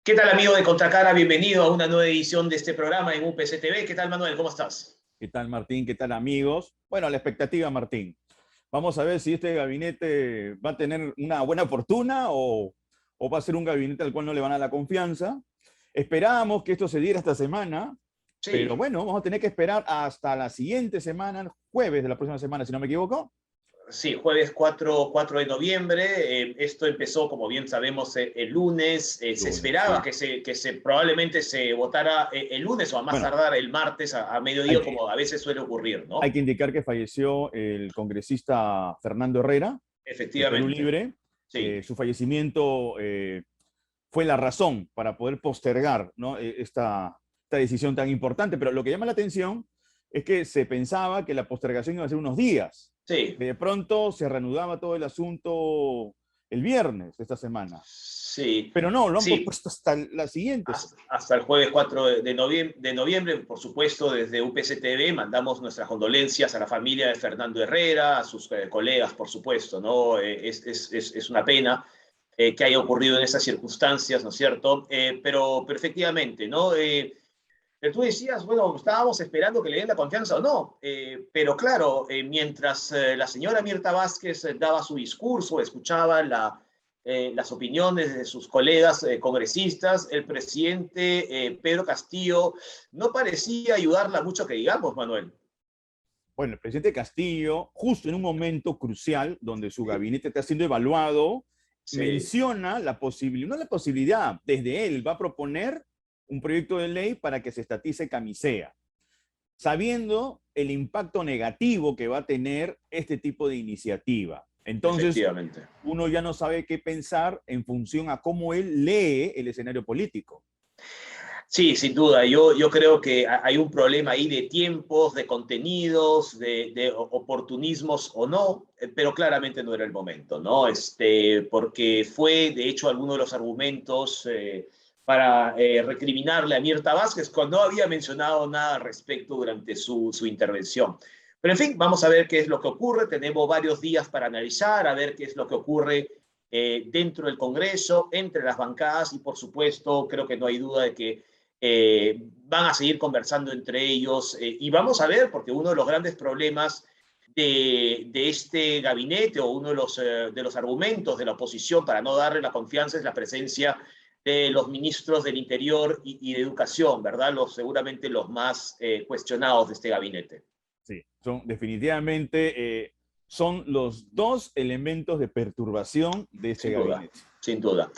¿Qué tal, amigo de Contracara? Bienvenido a una nueva edición de este programa en UPC TV. ¿Qué tal, Manuel? ¿Cómo estás? ¿Qué tal, Martín? ¿Qué tal, amigos? Bueno, la expectativa, Martín. Vamos a ver si este gabinete va a tener una buena fortuna o va a ser un gabinete al cual no le van a dar la confianza. Esperábamos que esto se diera esta semana, pero Sí, bueno, vamos a tener que esperar hasta la siguiente semana, jueves de la próxima semana, si no me equivoco. sí, jueves 4 de noviembre. Esto empezó, como bien sabemos, el lunes. Se Lunes, esperaba sí. que probablemente se votara el lunes o a más Bueno, tardar el martes a hay mediodía, que, como a veces suele ocurrir, hay ¿no? que indicar que falleció el congresista Fernando Herrera, de Perú Efectivamente, Libre. sí. Su fallecimiento fue la razón para poder postergar, ¿no? esta decisión tan importante. Pero lo que llama la atención es que se pensaba que la postergación iba a ser unos días, Sí, que de pronto se reanudaba todo el asunto el viernes de esta semana. sí, Pero no, lo han sí. pospuesto hasta la siguiente semana. Hasta el jueves 4 de noviembre, por supuesto, desde UPC TV mandamos nuestras condolencias a la familia de Fernando Herrera, a sus colegas, por supuesto, ¿no? Es una pena que haya ocurrido en esas circunstancias, ¿no es cierto? Pero efectivamente, ¿no? Tú decías, bueno, estábamos esperando que le den la confianza o no, pero claro, mientras la señora Mirta Vázquez daba su discurso, escuchaba las opiniones de sus colegas congresistas, el presidente Pedro Castillo no parecía ayudarla mucho que digamos, Manuel. Bueno, el presidente Castillo, justo en un momento crucial donde su Sí, gabinete está siendo evaluado, sí, menciona la posibilidad, no la posibilidad, desde él va a proponer un proyecto de ley para que se estatice Camisea, sabiendo el impacto negativo que va a tener este tipo de iniciativa. Entonces, efectivamente. uno ya no sabe qué pensar en función a cómo él lee el escenario político. Sí, sin duda. Yo creo que hay un problema ahí de tiempos, de contenidos, de oportunismos o no, pero claramente no era el momento, ¿no? Porque fue, de hecho, alguno de los argumentos para recriminarle a Mirta Vázquez cuando no había mencionado nada al respecto durante su intervención. Pero en fin, vamos a ver qué es lo que ocurre. Tenemos varios días para analizar, a ver qué es lo que ocurre dentro del Congreso, entre las bancadas y, por supuesto, creo que no hay duda de que van a seguir conversando entre ellos y vamos a ver, porque uno de los grandes problemas de este gabinete o uno de los argumentos de la oposición para no darle la confianza es la presencia de los ministros del Interior y de Educación, ¿verdad? Seguramente los más cuestionados de este gabinete. Sí, son definitivamente son los dos elementos de perturbación de este Sin duda, gabinete. sin duda.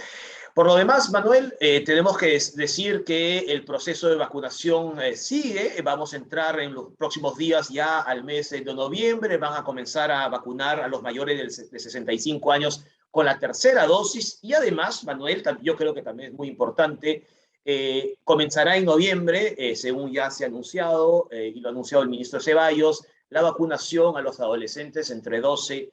Por lo demás, Manuel, tenemos que decir que el proceso de vacunación sigue. Vamos a entrar en los próximos días ya al mes de noviembre. Van a comenzar a vacunar a los mayores de 65 años con la tercera dosis. Y además, Manuel, yo creo que también es muy importante, comenzará en noviembre, según ya se ha anunciado, y lo ha anunciado el ministro Ceballos, la vacunación a los adolescentes entre 12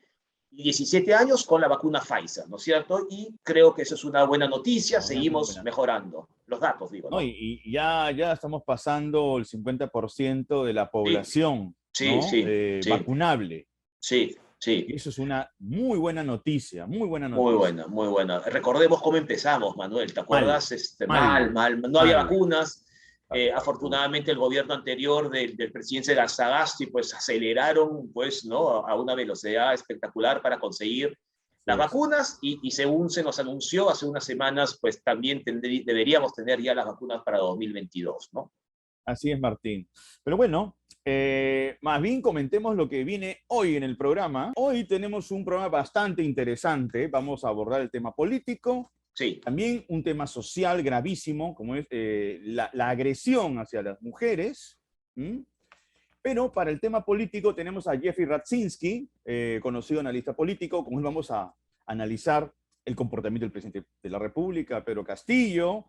y 17 años con la vacuna Pfizer, ¿no es cierto? Y creo que eso es una buena noticia, Una muy seguimos buena noticia. mejorando. Los datos, digo, ¿No? ¿no? Y ya estamos pasando el 50% de la Sí, población, sí, ¿no? sí, sí, Vacunable. sí, sí. Y eso es una muy buena noticia, muy buena Muy noticia. buena, muy buena. Recordemos cómo empezamos, Manuel, ¿te Mal, acuerdas? Mal, mal, mal, no había mal. vacunas. Había vacuna. Afortunadamente el gobierno anterior del presidente Sagasti pues aceleraron pues, ¿no? A una velocidad espectacular para conseguir Así las es. vacunas y según se nos anunció hace unas semanas, pues también deberíamos tener ya las vacunas para 2022, ¿no? Así es, Martín. Pero bueno, más bien comentemos lo que viene hoy en el programa. Hoy tenemos un programa bastante interesante. Vamos a abordar el tema político, Sí, también un tema social gravísimo, como es la agresión hacia las mujeres. ¿Mm? Pero para el tema político tenemos a Jeffrey Radzinski, conocido analista político. Con él vamos a analizar el comportamiento del presidente de la República, Pedro Castillo,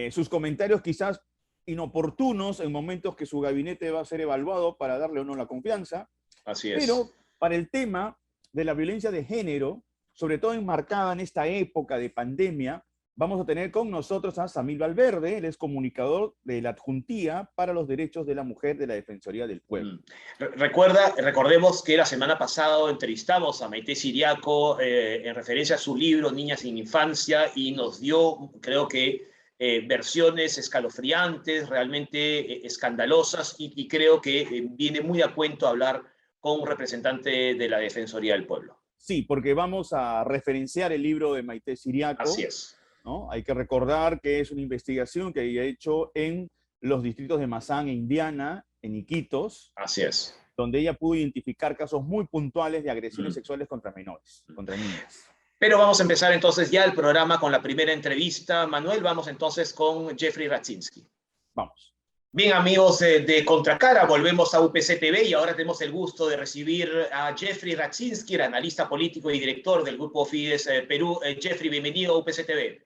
sus comentarios quizás inoportunos en momentos que su gabinete va a ser evaluado para darle o no la confianza. así es. Pero para el tema de la violencia de género, sobre todo enmarcada en esta época de pandemia, vamos a tener con nosotros a Samir Valverde, él es comunicador de la Adjuntía para los Derechos de la Mujer de la Defensoría del Pueblo. Recordemos que la semana pasada entrevistamos a Maite Siriaco en referencia a su libro Niñas sin Infancia y nos dio, creo que versiones escalofriantes, realmente escandalosas, y creo que viene muy a cuento hablar con un representante de la Defensoría del Pueblo. Sí, porque vamos a referenciar el libro de Maite Así Siriaco, es. ¿no? Hay que recordar que es una investigación que ella ha hecho en los distritos de Mazán e Indiana, en Iquitos, Así es. donde ella pudo identificar casos muy puntuales de agresiones sexuales contra menores, contra niñas. Pero vamos a empezar entonces ya el programa con la primera entrevista. Manuel, vamos entonces con Jeffrey Radzinski. Vamos. Bien, amigos de Contracara, volvemos a UPC TV y ahora tenemos el gusto de recibir a Jeffrey Radzinski, el analista político y director del Grupo Fides Perú. Jeffrey, bienvenido a UPC TV.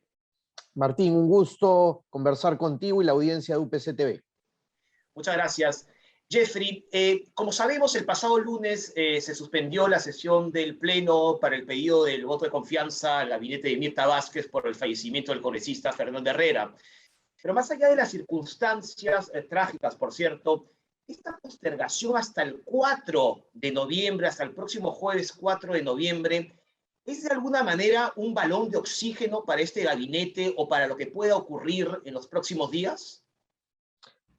Martín, un gusto conversar contigo y la audiencia de UPC TV. Muchas gracias. Jeffrey, como sabemos, el pasado lunes se suspendió la sesión del Pleno para el pedido del voto de confianza al gabinete de Mirta Vázquez por el fallecimiento del congresista Fernando Herrera. Pero más allá de las circunstancias trágicas, por cierto, esta postergación hasta el 4 de noviembre, hasta el próximo jueves 4 de noviembre, ¿es de alguna manera un balón de oxígeno para este gabinete o para lo que pueda ocurrir en los próximos días?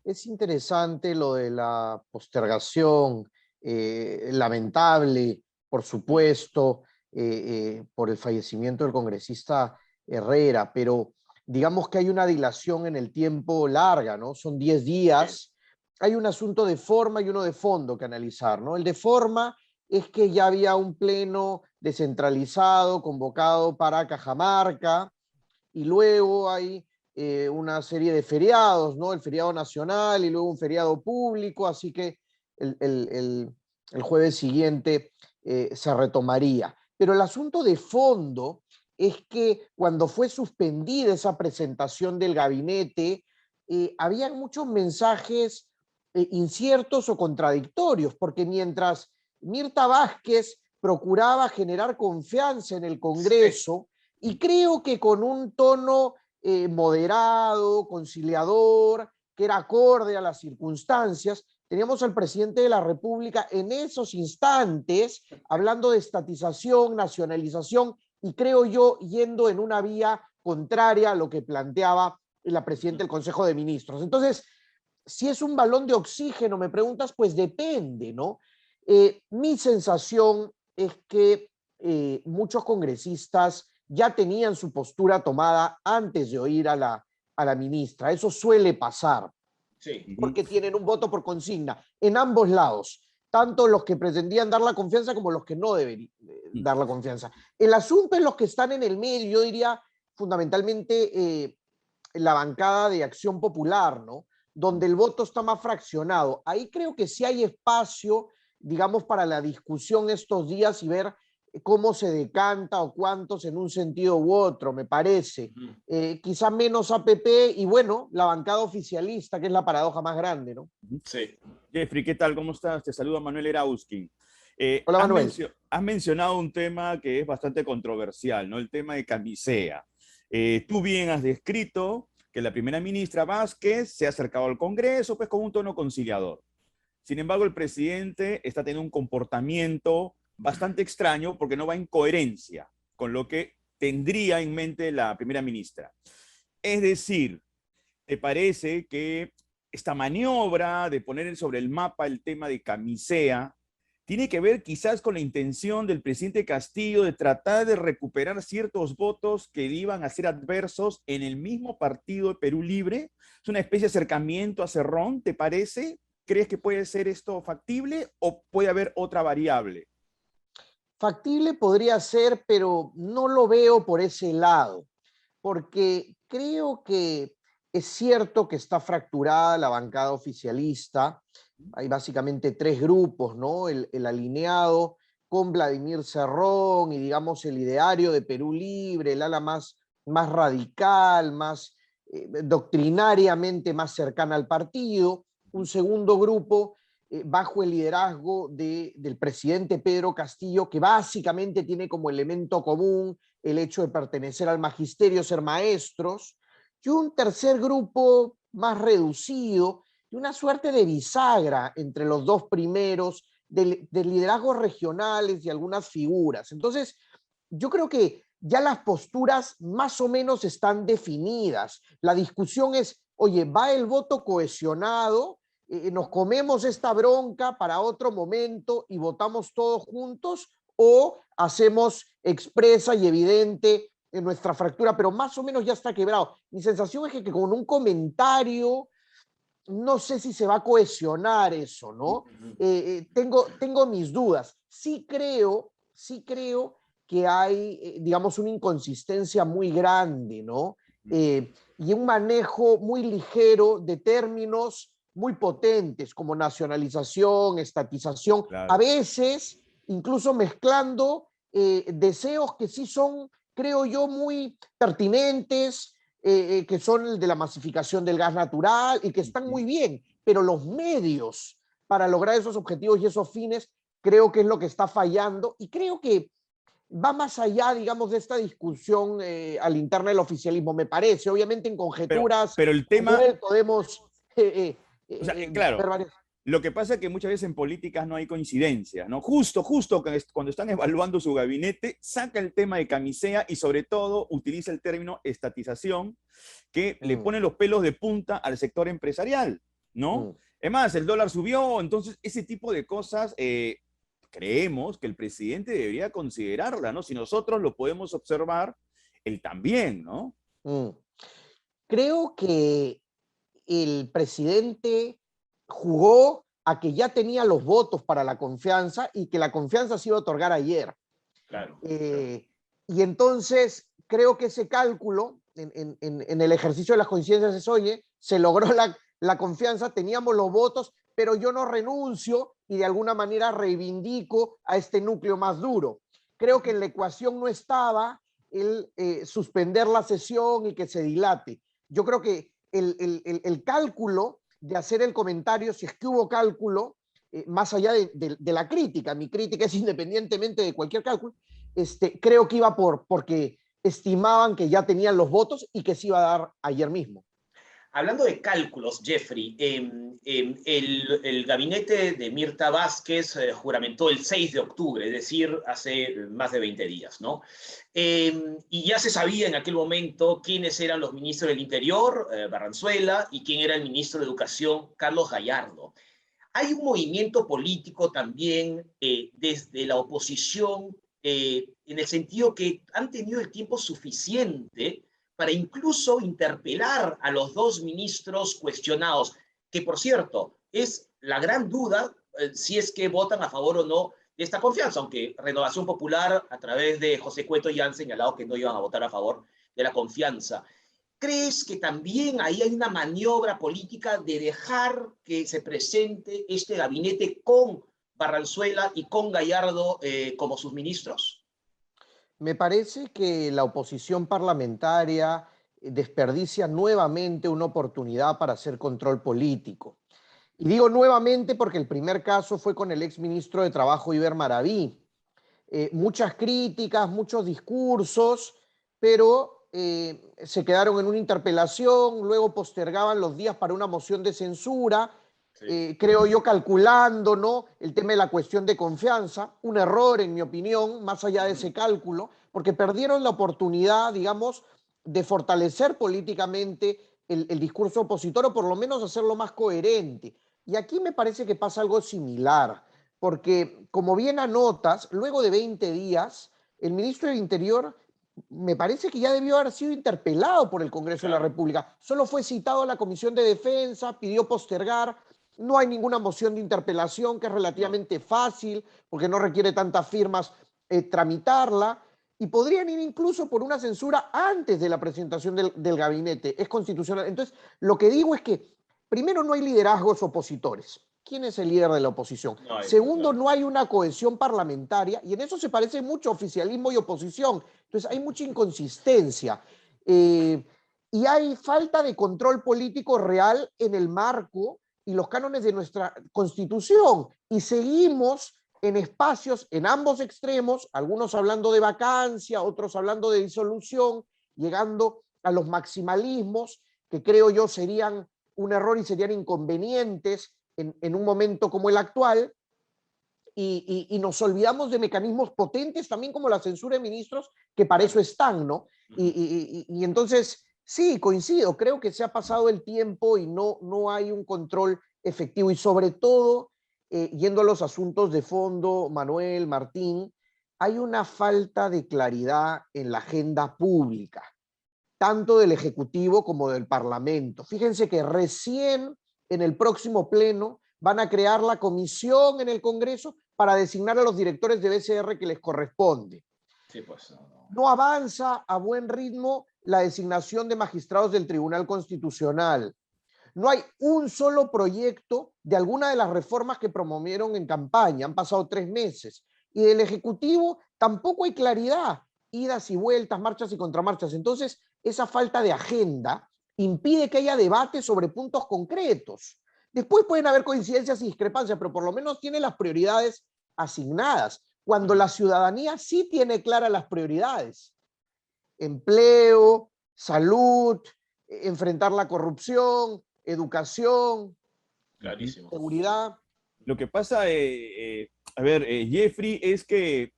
Es interesante lo de la postergación, lamentable, por supuesto, por el fallecimiento del congresista Herrera, pero digamos que hay una dilación en el tiempo larga, ¿no? Son 10 días. Hay un asunto de forma y uno de fondo que analizar, ¿no? El de forma es que ya había un pleno descentralizado convocado para Cajamarca y luego hay una serie de feriados, ¿no? El feriado nacional y luego un feriado público, así que el jueves siguiente se retomaría. Pero el asunto de fondo es que cuando fue suspendida esa presentación del gabinete, habían muchos mensajes inciertos o contradictorios, porque mientras Mirta Vázquez procuraba generar confianza en el Congreso, y creo que con un tono moderado, conciliador, que era acorde a las circunstancias, teníamos al presidente de la República en esos instantes hablando de estatización, nacionalización, y creo yo yendo en una vía contraria a lo que planteaba la presidenta del Consejo de Ministros. Entonces, si es un balón de oxígeno, me preguntas, pues depende, ¿no? Mi sensación es que muchos congresistas ya tenían su postura tomada antes de oír a la ministra. Eso suele pasar, sí, porque tienen un voto por consigna en ambos lados, tanto los que pretendían dar la confianza como los que no deberían dar la confianza. El asunto es los que están en el medio, yo diría fundamentalmente la bancada de Acción Popular, ¿no? Donde el voto está más fraccionado. Ahí creo que sí hay espacio, digamos, para la discusión estos días y ver cómo se decanta o cuántos en un sentido u otro, me parece. Quizá menos APP y bueno, la bancada oficialista, que es la paradoja más grande, ¿no? sí. Jeffrey, ¿qué tal? ¿Cómo estás? Te saluda Manuel Erauski. Hola, Manuel. Has mencionado un tema que es bastante controversial, ¿no? El tema de Camisea. Tú bien has descrito que la primera ministra Vázquez se ha acercado al Congreso pues con un tono conciliador. Sin embargo, el presidente está teniendo un comportamiento bastante extraño porque no va en coherencia con lo que tendría en mente la primera ministra. Es decir, ¿te parece que esta maniobra de poner sobre el mapa el tema de Camisea tiene que ver quizás con la intención del presidente Castillo de tratar de recuperar ciertos votos que iban a ser adversos en el mismo partido de Perú Libre? ¿Es una especie de acercamiento a Cerrón, te parece? ¿Crees que puede ser esto factible o puede haber otra variable? Factible podría ser, pero no lo veo por ese lado, porque creo que es cierto que está fracturada la bancada oficialista. Hay básicamente tres grupos, ¿no? El alineado con Vladimir Cerrón y, digamos, el ideario de Perú Libre, el ala más radical, más doctrinariamente más cercana al partido. Un segundo grupo bajo el liderazgo del presidente Pedro Castillo, que básicamente tiene como elemento común el hecho de pertenecer al magisterio, ser maestros, y un tercer grupo más reducido, y una suerte de bisagra entre los dos primeros, de liderazgos regionales y algunas figuras. Entonces, yo creo que ya las posturas más o menos están definidas. La discusión es, oye, ¿va el voto cohesionado? ¿Nos comemos esta bronca para otro momento y votamos todos juntos? ¿O hacemos expresa y evidente en nuestra fractura, pero más o menos ya está quebrado? Mi sensación es que con un comentario no sé si se va a cohesionar eso, ¿no? Tengo mis dudas. Sí creo que hay, digamos, una inconsistencia muy grande, ¿no? Y un manejo muy ligero de términos muy potentes como nacionalización, estatización, a Claro. veces incluso mezclando deseos que sí son, creo yo, muy pertinentes, que son el de la masificación del gas natural y que están muy bien, pero los medios para lograr esos objetivos y esos fines creo que es lo que está fallando y creo que va más allá, digamos, de esta discusión a la interna del oficialismo, me parece. Obviamente en conjeturas Pero el como tema, él podemos o sea, claro, ver varias... lo que pasa es que muchas veces en políticas no hay coincidencia, ¿no? Justo cuando están evaluando su gabinete, saca el tema de camisea y sobre todo utiliza el término estatización que le pone los pelos de punta al sector empresarial, ¿no? Es más, el dólar subió, entonces ese tipo de cosas creemos que el presidente debería considerarla, ¿no? Si nosotros lo podemos observar, él también, ¿no? Creo que el presidente jugó a que ya tenía los votos para la confianza y que la confianza se iba a otorgar ayer. Claro. Y entonces creo que ese cálculo en el ejercicio de las coincidencias es, oye, se logró la confianza, teníamos los votos, pero yo no renuncio y de alguna manera reivindico a este núcleo más duro. Creo que en la ecuación no estaba el suspender la sesión y que se dilate. Yo creo que el cálculo de hacer el comentario, si es que hubo cálculo, más allá de la crítica, mi crítica es independientemente de cualquier cálculo, creo que iba porque estimaban que ya tenían los votos y que se iba a dar ayer mismo. Hablando de cálculos, Jeffrey, el gabinete de Mirta Vázquez juramentó el 6 de octubre, es decir, hace más de 20 días, ¿no? Y ya se sabía en aquel momento quiénes eran los ministros del Interior, Barranzuela, y quién era el ministro de Educación, Carlos Gallardo. Hay un movimiento político también desde la oposición, en el sentido que han tenido el tiempo suficiente para incluso interpelar a los dos ministros cuestionados, que por cierto, es la gran duda si es que votan a favor o no de esta confianza, aunque Renovación Popular, a través de José Cueto, ya han señalado que no iban a votar a favor de la confianza. ¿Crees que también ahí hay una maniobra política de dejar que se presente este gabinete con Barranzuela y con Gallardo como sus ministros? Me parece que la oposición parlamentaria desperdicia nuevamente una oportunidad para hacer control político. Y digo nuevamente porque el primer caso fue con el exministro de Trabajo, Iber Maraví. Muchas críticas, muchos discursos, pero se quedaron en una interpelación, luego postergaban los días para una moción de censura, sí. Creo yo calculando, ¿no?, el tema de la cuestión de confianza, un error en mi opinión, más allá de ese cálculo, porque perdieron la oportunidad, digamos, de fortalecer políticamente el discurso opositor o por lo menos hacerlo más coherente. Y aquí me parece que pasa algo similar, porque como bien anotas, luego de 20 días, el ministro del Interior me parece que ya debió haber sido interpelado por el Congreso de la República. Solo fue citado a la Comisión de Defensa, pidió postergar, no hay ninguna moción de interpelación, que es relativamente fácil, porque no requiere tantas firmas tramitarla, y podrían ir incluso por una censura antes de la presentación del gabinete. Es constitucional. Entonces, lo que digo es que, primero, no hay liderazgos opositores. ¿Quién es el líder de la oposición? No hay, segundo, claro, no hay una cohesión parlamentaria, y en eso se parece mucho oficialismo y oposición. Entonces, hay mucha inconsistencia. Y hay falta de control político real en el marco y los cánones de nuestra Constitución. Y seguimos en espacios en ambos extremos, algunos hablando de vacancia, otros hablando de disolución, llegando a los maximalismos, que creo yo serían un error y serían inconvenientes en un momento como el actual, y nos olvidamos de mecanismos potentes también como la censura de ministros, que para eso están, ¿no? Y entonces, sí, coincido, creo que se ha pasado el tiempo y no hay un control efectivo y sobre todo, yendo a los asuntos de fondo, Manuel, Martín, hay una falta de claridad en la agenda pública, tanto del Ejecutivo como del Parlamento. Fíjense que recién en el próximo pleno van a crear la comisión en el Congreso para designar a los directores de BCR que les corresponde. Sí, pues, No avanza a buen ritmo la designación de magistrados del Tribunal Constitucional. No hay un solo proyecto de alguna de las reformas que promovieron en campaña. Han pasado 3 meses. Y del Ejecutivo tampoco hay claridad. Idas y vueltas, marchas y contramarchas. Entonces, esa falta de agenda impide que haya debate sobre puntos concretos. Después pueden haber coincidencias y discrepancias, pero por lo menos tiene las prioridades asignadas. Cuando la ciudadanía sí tiene claras las prioridades. Empleo, salud, enfrentar la corrupción, educación, clarísimo. seguridad. Lo que pasa, Jeffrey, es que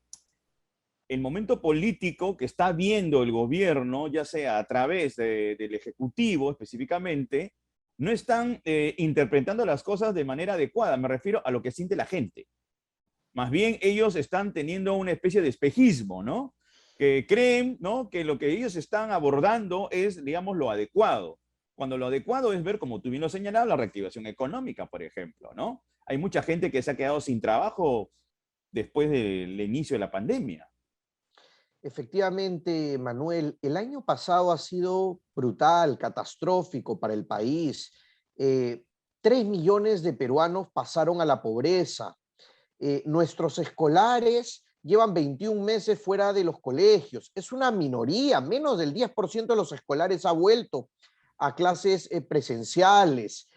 el momento político que está viendo el gobierno, ya sea a través del Ejecutivo específicamente, no están interpretando las cosas de manera adecuada. Me refiero a lo que siente la gente. Más bien ellos están teniendo una especie de espejismo, ¿no? Que creen, ¿no?, que lo que ellos están abordando es, digamos, lo adecuado. Cuando lo adecuado es ver, como tú bien lo señalabas, la reactivación económica, por ejemplo, ¿no? Hay mucha gente que se ha quedado sin trabajo después del inicio de la pandemia. Efectivamente, Manuel, el año pasado ha sido brutal, catastrófico para el país. 3 millones de peruanos pasaron a la pobreza. Nuestros escolares llevan 21 meses fuera de los colegios. Es una minoría, menos del 10% de los escolares ha vuelto a clases presenciales.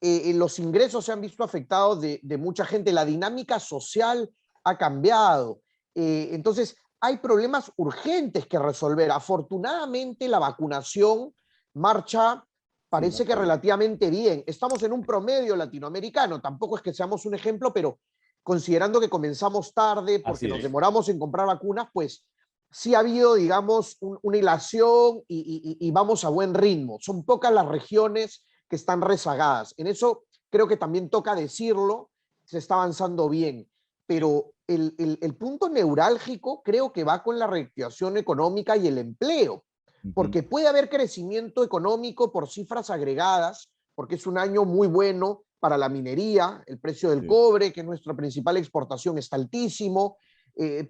Los ingresos se han visto afectados de mucha gente. La dinámica social ha cambiado. Entonces, hay problemas urgentes que resolver. Afortunadamente, la vacunación marcha, parece que relativamente bien. Estamos en un promedio latinoamericano. Tampoco es que seamos un ejemplo, pero considerando que comenzamos tarde porque nos demoramos en comprar vacunas, pues sí ha habido, digamos, una hilación y vamos a buen ritmo. Son pocas las regiones que están rezagadas. En eso creo que también toca decirlo, se está avanzando bien, pero el punto neurálgico creo que va con la reactivación económica y el empleo, porque puede haber crecimiento económico por cifras agregadas, porque es un año muy bueno para la minería, el precio del cobre, que es nuestra principal exportación, está altísimo,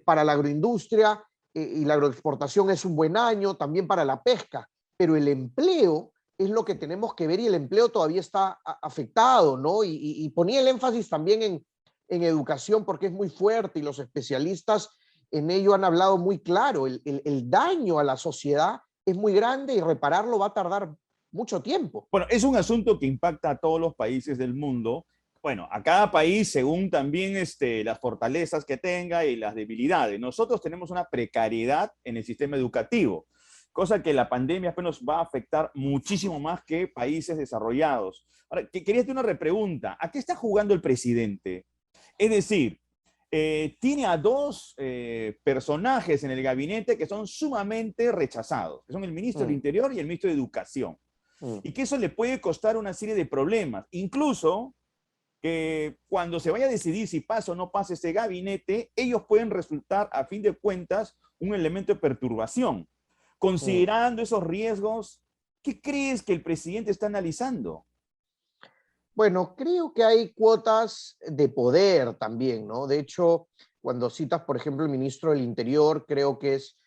para la agroindustria, y la agroexportación es un buen año, también para la pesca, pero el empleo es lo que tenemos que ver y el empleo todavía está afectado, ¿no? Y ponía el énfasis también en educación porque es muy fuerte y los especialistas en ello han hablado muy claro. El daño a la sociedad es muy grande y repararlo va a tardar mucho tiempo. Bueno, es un asunto que impacta a todos los países del mundo. Bueno, a cada país según también las fortalezas que tenga y las debilidades. Nosotros tenemos una precariedad en el sistema educativo, cosa que la pandemia pues, nos va a afectar muchísimo más que países desarrollados. Ahora, quería hacer una repregunta. ¿A qué está jugando el presidente? Es decir, tiene a dos personajes en el gabinete que son sumamente rechazados, que son el ministro del Interior y el ministro de Educación. Y que eso le puede costar una serie de problemas. Incluso que cuando se vaya a decidir si pasa o no pasa ese gabinete, ellos pueden resultar, a fin de cuentas, un elemento de perturbación. Considerando esos riesgos, ¿qué crees que el presidente está analizando? Bueno, creo que hay cuotas de poder también, ¿no? De hecho, cuando citas, por ejemplo, el ministro del Interior, creo que es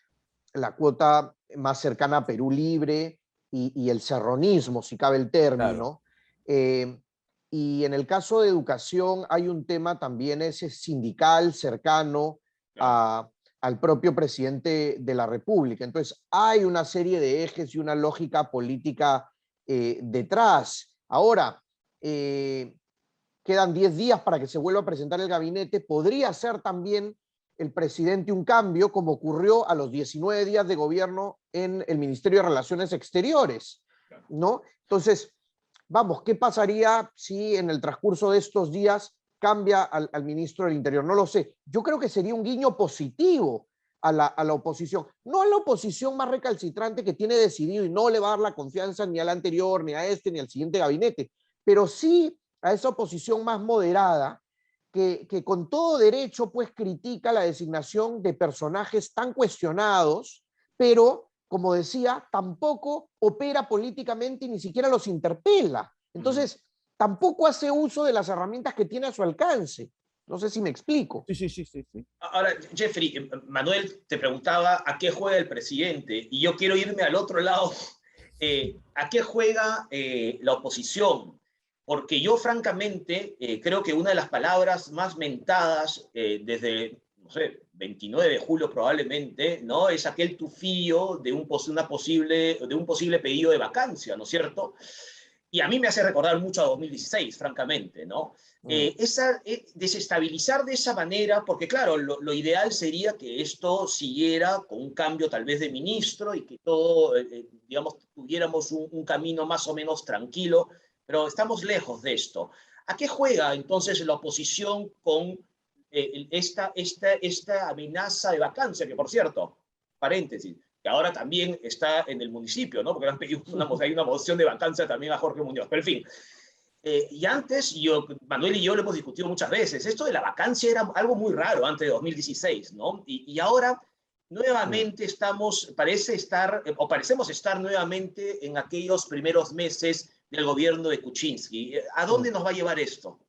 la cuota más cercana a Perú Libre y el serronismo, si cabe el término. Claro. Y en el caso de educación hay un tema también ese sindical cercano al propio presidente de la República. Entonces, hay una serie de ejes y una lógica política detrás. Ahora, quedan 10 días para que se vuelva a presentar el gabinete. Podría ser también el presidente un cambio, como ocurrió a los 19 días de gobierno en el Ministerio de Relaciones Exteriores, ¿no? Entonces, vamos, ¿qué pasaría si en el transcurso de estos días cambia al ministro del Interior. No lo sé. Yo creo que sería un guiño positivo a la oposición. No a la oposición más recalcitrante que tiene decidido y no le va a dar la confianza ni al anterior, ni a este, ni al siguiente gabinete, pero sí a esa oposición más moderada que con todo derecho pues critica la designación de personajes tan cuestionados, pero como decía, tampoco opera políticamente y ni siquiera los interpela. Entonces, tampoco hace uso de las herramientas que tiene a su alcance. No sé si me explico. Sí. Ahora, Jeffrey, Manuel te preguntaba a qué juega el presidente, y yo quiero irme al otro lado. ¿A qué juega la oposición? Porque yo, francamente, creo que una de las palabras más mentadas desde, no sé, 29 de julio probablemente, ¿no? Es aquel tufillo de un posible pedido de vacancia, ¿no es cierto? Y a mí me hace recordar mucho a 2016, francamente, ¿no? Desestabilizar de esa manera, porque claro, lo ideal sería que esto siguiera con un cambio tal vez de ministro y que todo, digamos, tuviéramos un camino más o menos tranquilo, pero estamos lejos de esto. ¿A qué juega entonces la oposición con esta amenaza de vacancia, que por cierto, paréntesis, que ahora también está en el municipio, ¿no? Porque le han pedido hay una moción de vacancia también a Jorge Muñoz. Pero en fin, y antes, Manuel y yo lo hemos discutido muchas veces, esto de la vacancia era algo muy raro antes de 2016, ¿no? Y ahora nuevamente parecemos estar nuevamente en aquellos primeros meses del gobierno de Kuczynski. ¿A dónde nos va a llevar esto?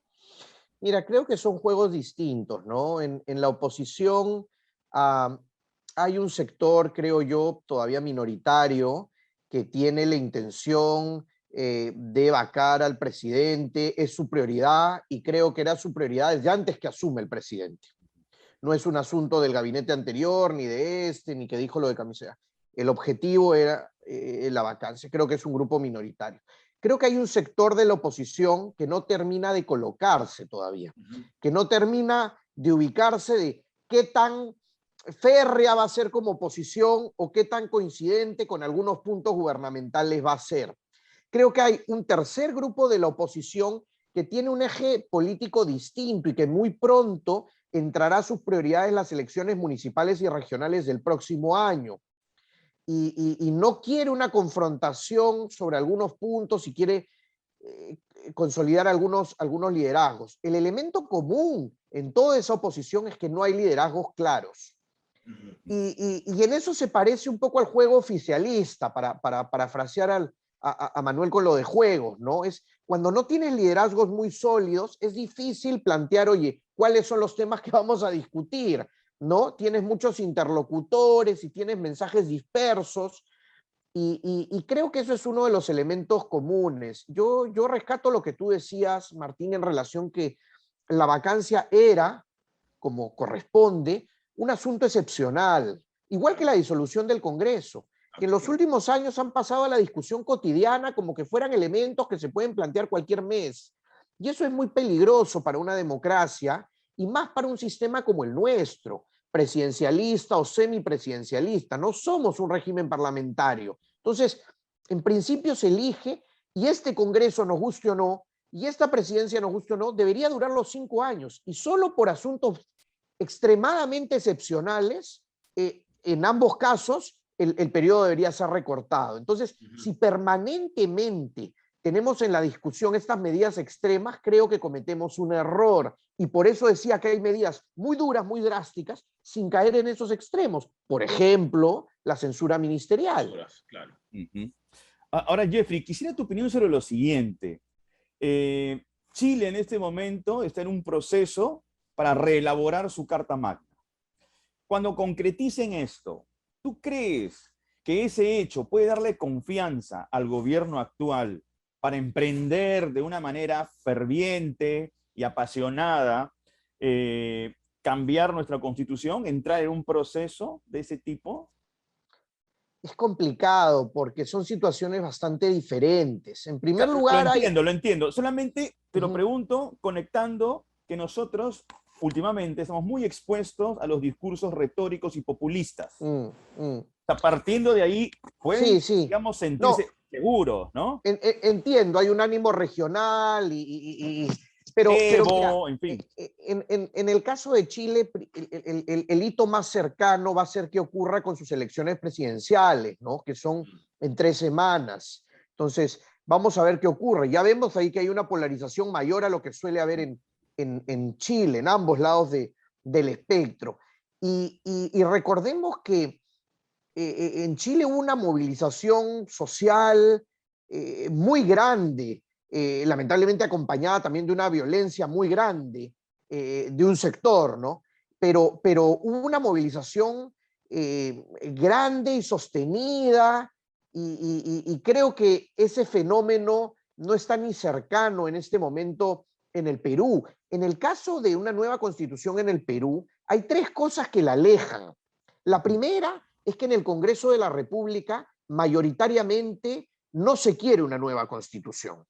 Mira, creo que son juegos distintos, ¿no? En la oposición hay un sector, creo yo, todavía minoritario, que tiene la intención de vacar al presidente, es su prioridad y creo que era su prioridad desde antes que asume el presidente. No es un asunto del gabinete anterior, ni de este, ni que dijo lo de Camisea. El objetivo era la vacancia. Creo que es un grupo minoritario. Creo que hay un sector de la oposición que no termina de colocarse todavía, que no termina de ubicarse de qué tan férrea va a ser como oposición o qué tan coincidente con algunos puntos gubernamentales va a ser. Creo que hay un tercer grupo de la oposición que tiene un eje político distinto y que muy pronto entrará a sus prioridades en las elecciones municipales y regionales del próximo año. Y no quiere una confrontación sobre algunos puntos y quiere consolidar algunos liderazgos. El elemento común en toda esa oposición es que no hay liderazgos claros. Y en eso se parece un poco al juego oficialista, para parafrasear a Manuel con lo de juegos, ¿no? Es cuando no tienes liderazgos muy sólidos, es difícil plantear, oye, ¿cuáles son los temas que vamos a discutir? ¿No? Tienes muchos interlocutores y tienes mensajes dispersos y creo que eso es uno de los elementos comunes. Yo rescato lo que tú decías, Martín, en relación que la vacancia era, como corresponde, un asunto excepcional, igual que la disolución del Congreso, que en los últimos años han pasado a la discusión cotidiana como que fueran elementos que se pueden plantear cualquier mes. Y eso es muy peligroso para una democracia y más para un sistema como el nuestro, presidencialista o semipresidencialista. No somos un régimen parlamentario. Entonces, en principio se elige y este Congreso, nos guste o no, y esta presidencia, nos guste o no, debería durar los 5 años y solo por asuntos extremadamente excepcionales, en ambos casos, el periodo debería ser recortado. Entonces, si permanentemente tenemos en la discusión estas medidas extremas, creo que cometemos un error. Y por eso decía que hay medidas muy duras, muy drásticas, sin caer en esos extremos. Por ejemplo, la censura ministerial. Claro. Ahora, Jeffrey, quisiera tu opinión sobre lo siguiente. Chile en este momento está en un proceso para reelaborar su Carta Magna. Cuando concreticen esto, ¿tú crees que ese hecho puede darle confianza al gobierno actual para emprender de una manera ferviente y apasionada cambiar nuestra constitución, entrar en un proceso de ese tipo? Es complicado porque son situaciones bastante diferentes. En primer lugar, lo entiendo. Solamente te lo pregunto conectando que nosotros últimamente estamos muy expuestos a los discursos retóricos y populistas. O sea, partiendo de ahí, pueden, digamos, sentirse seguros, ¿no? Entiendo, hay un ánimo regional, pero Evo, mira, en fin. en el caso de Chile, el hito más cercano va a ser que ocurra con sus elecciones presidenciales, ¿no? Que son en 3 semanas. Entonces, vamos a ver qué ocurre. Ya vemos ahí que hay una polarización mayor a lo que suele haber en Chile, en ambos lados del espectro. Y recordemos que en Chile hubo una movilización social muy grande, lamentablemente acompañada también de una violencia muy grande de un sector, ¿no? Pero hubo una movilización grande y sostenida y creo que ese fenómeno no está ni cercano en este momento en el Perú. En el caso de una nueva constitución en el Perú, hay 3 cosas que la alejan. La primera es que en el Congreso de la República mayoritariamente no se quiere una nueva constitución.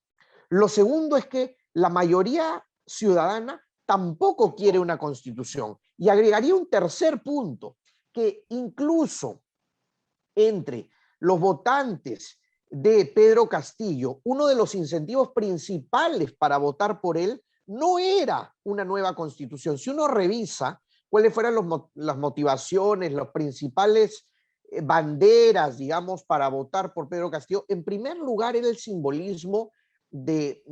Lo segundo es que la mayoría ciudadana tampoco quiere una constitución. Y agregaría un tercer punto, que incluso entre los votantes de Pedro Castillo, uno de los incentivos principales para votar por él no era una nueva constitución. Si uno revisa cuáles fueron las motivaciones, las principales banderas, digamos, para votar por Pedro Castillo, en primer lugar era el simbolismo de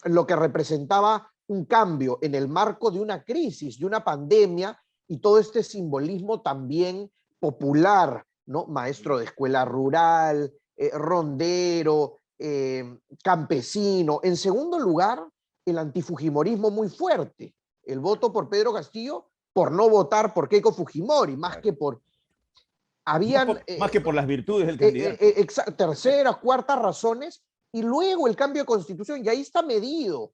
lo que representaba un cambio en el marco de una crisis, de una pandemia, y todo este simbolismo también popular, ¿no? Maestro de escuela rural, rondero, campesino. En segundo lugar, el antifujimorismo muy fuerte. El voto por Pedro Castillo por no votar por Keiko Fujimori, más que por... Habían... Más que por las virtudes del candidato. Terceras, cuartas razones, y luego el cambio de constitución, y ahí está medido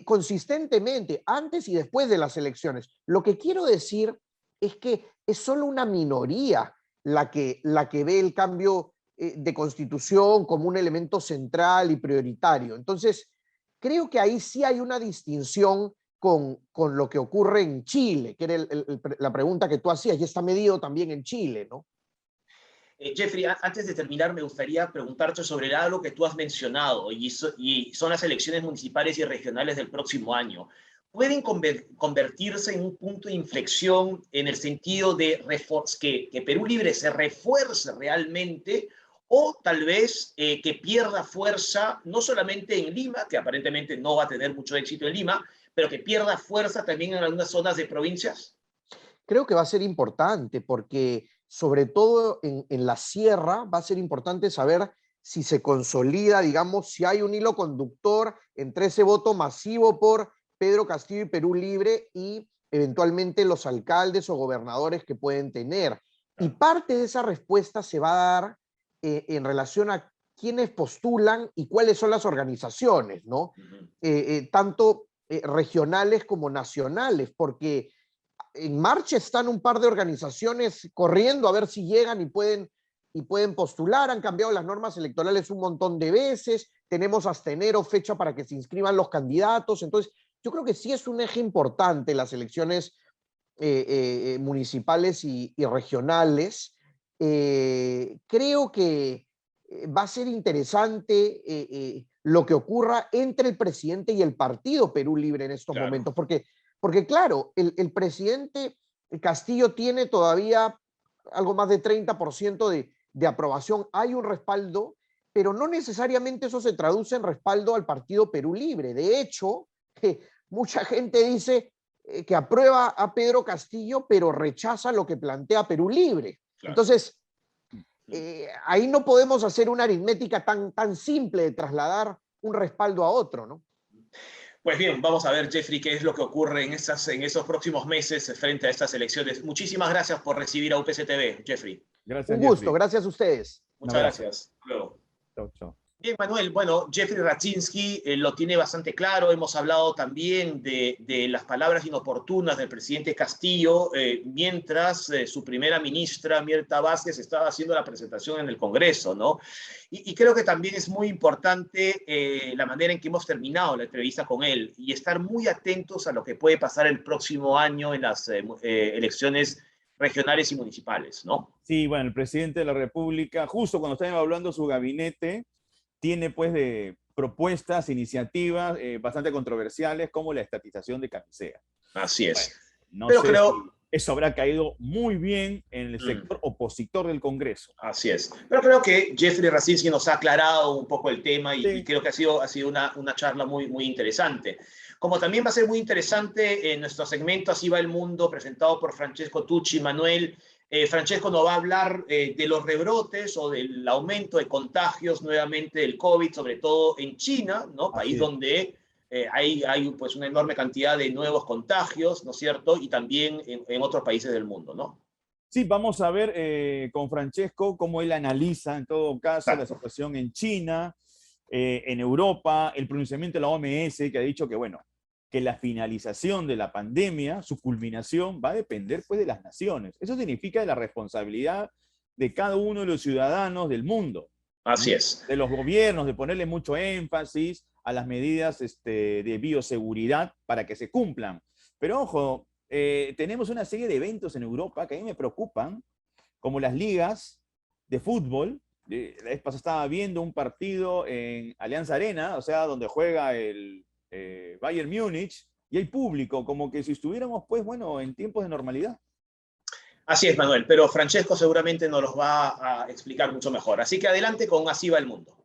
consistentemente, antes y después de las elecciones. Lo que quiero decir es que es solo una minoría la que ve el cambio de constitución como un elemento central y prioritario. Entonces, creo que ahí sí hay una distinción con lo que ocurre en Chile, que era la pregunta que tú hacías, y está medido también en Chile, ¿no? Jeffrey, antes de terminar, me gustaría preguntarte sobre algo que tú has mencionado, y son las elecciones municipales y regionales del próximo año. ¿Pueden convertirse en un punto de inflexión en el sentido de que Perú Libre se refuerce realmente, o tal vez que pierda fuerza, no solamente en Lima, que aparentemente no va a tener mucho éxito en Lima, pero que pierda fuerza también en algunas zonas de provincias? Creo que va a ser importante porque sobre todo en la sierra va a ser importante saber si se consolida, digamos, si hay un hilo conductor entre ese voto masivo por Pedro Castillo y Perú Libre y eventualmente los alcaldes o gobernadores que pueden tener. Y parte de esa respuesta se va a dar en relación a quiénes postulan y cuáles son las organizaciones, ¿no? Tanto regionales como nacionales, porque en marcha están un par de organizaciones corriendo a ver si llegan y pueden postular. Han cambiado las normas electorales un montón de veces. Tenemos hasta enero fecha para que se inscriban los candidatos. Entonces, yo creo que sí es un eje importante las elecciones municipales y regionales. Creo que va a ser interesante lo que ocurra entre el presidente y el partido Perú Libre en estos momentos, porque claro, el presidente Castillo tiene todavía algo más de 30% de aprobación. Hay un respaldo, pero no necesariamente eso se traduce en respaldo al partido Perú Libre. De hecho, mucha gente dice que aprueba a Pedro Castillo, pero rechaza lo que plantea Perú Libre. Claro. Entonces, ahí no podemos hacer una aritmética tan simple de trasladar un respaldo a otro, ¿no? Pues bien, vamos a ver, Jeffrey, qué es lo que ocurre en esos próximos meses frente a estas elecciones. Muchísimas gracias por recibir a UPC TV, Jeffrey. Gracias, un gusto, Jeffrey. Gracias a ustedes. Muchas gracias. Hasta luego. Chau, chau. Bien, Manuel, bueno, Jeffrey Raczynski lo tiene bastante claro. Hemos hablado también de las palabras inoportunas del presidente Castillo mientras su primera ministra, Mirta Vázquez, estaba haciendo la presentación en el Congreso, ¿no? Y creo que también es muy importante la manera en que hemos terminado la entrevista con él y estar muy atentos a lo que puede pasar el próximo año en las elecciones regionales y municipales, ¿no? Sí, bueno, el presidente de la República, justo cuando estaba hablando su gabinete, tiene pues de propuestas, iniciativas bastante controversiales como la estatización de Camisea. Así es. Bueno, no Pero sé creo, si eso habrá caído muy bien en el mm, sector opositor del Congreso. así es. Pero creo que Jeffrey Racinski nos ha aclarado un poco el tema y Sí. creo que ha sido una charla muy interesante. Como también va a ser muy interesante en nuestro segmento Así va el mundo, presentado por Francesco Tucci. Manuel, Francesco nos va a hablar de los rebrotes o del aumento de contagios nuevamente del COVID, sobre todo en China, ¿no? País Así es. donde hay pues una enorme cantidad de nuevos contagios, ¿no es cierto? Y también en otros países del mundo, ¿no? Sí, vamos a ver con Francesco cómo él analiza en todo caso la Exacto. situación en China, en Europa, el pronunciamiento de la OMS que ha dicho que, bueno, que la finalización de la pandemia, su culminación, va a depender pues de las naciones. Eso significa de la responsabilidad de cada uno de los ciudadanos del mundo, Así es. de los gobiernos, de ponerle mucho énfasis a las medidas de bioseguridad para que se cumplan. Pero ojo, tenemos una serie de eventos en Europa que a mí me preocupan, como las ligas de fútbol. La vez pasada estaba viendo un partido en Alianza Arena, o sea, donde juega el Bayern Múnich, y hay público, como que si estuviéramos, pues, bueno, en tiempos de normalidad. Así es, Manuel, pero Francesco seguramente nos los va a explicar mucho mejor. Así que adelante con Así va el mundo.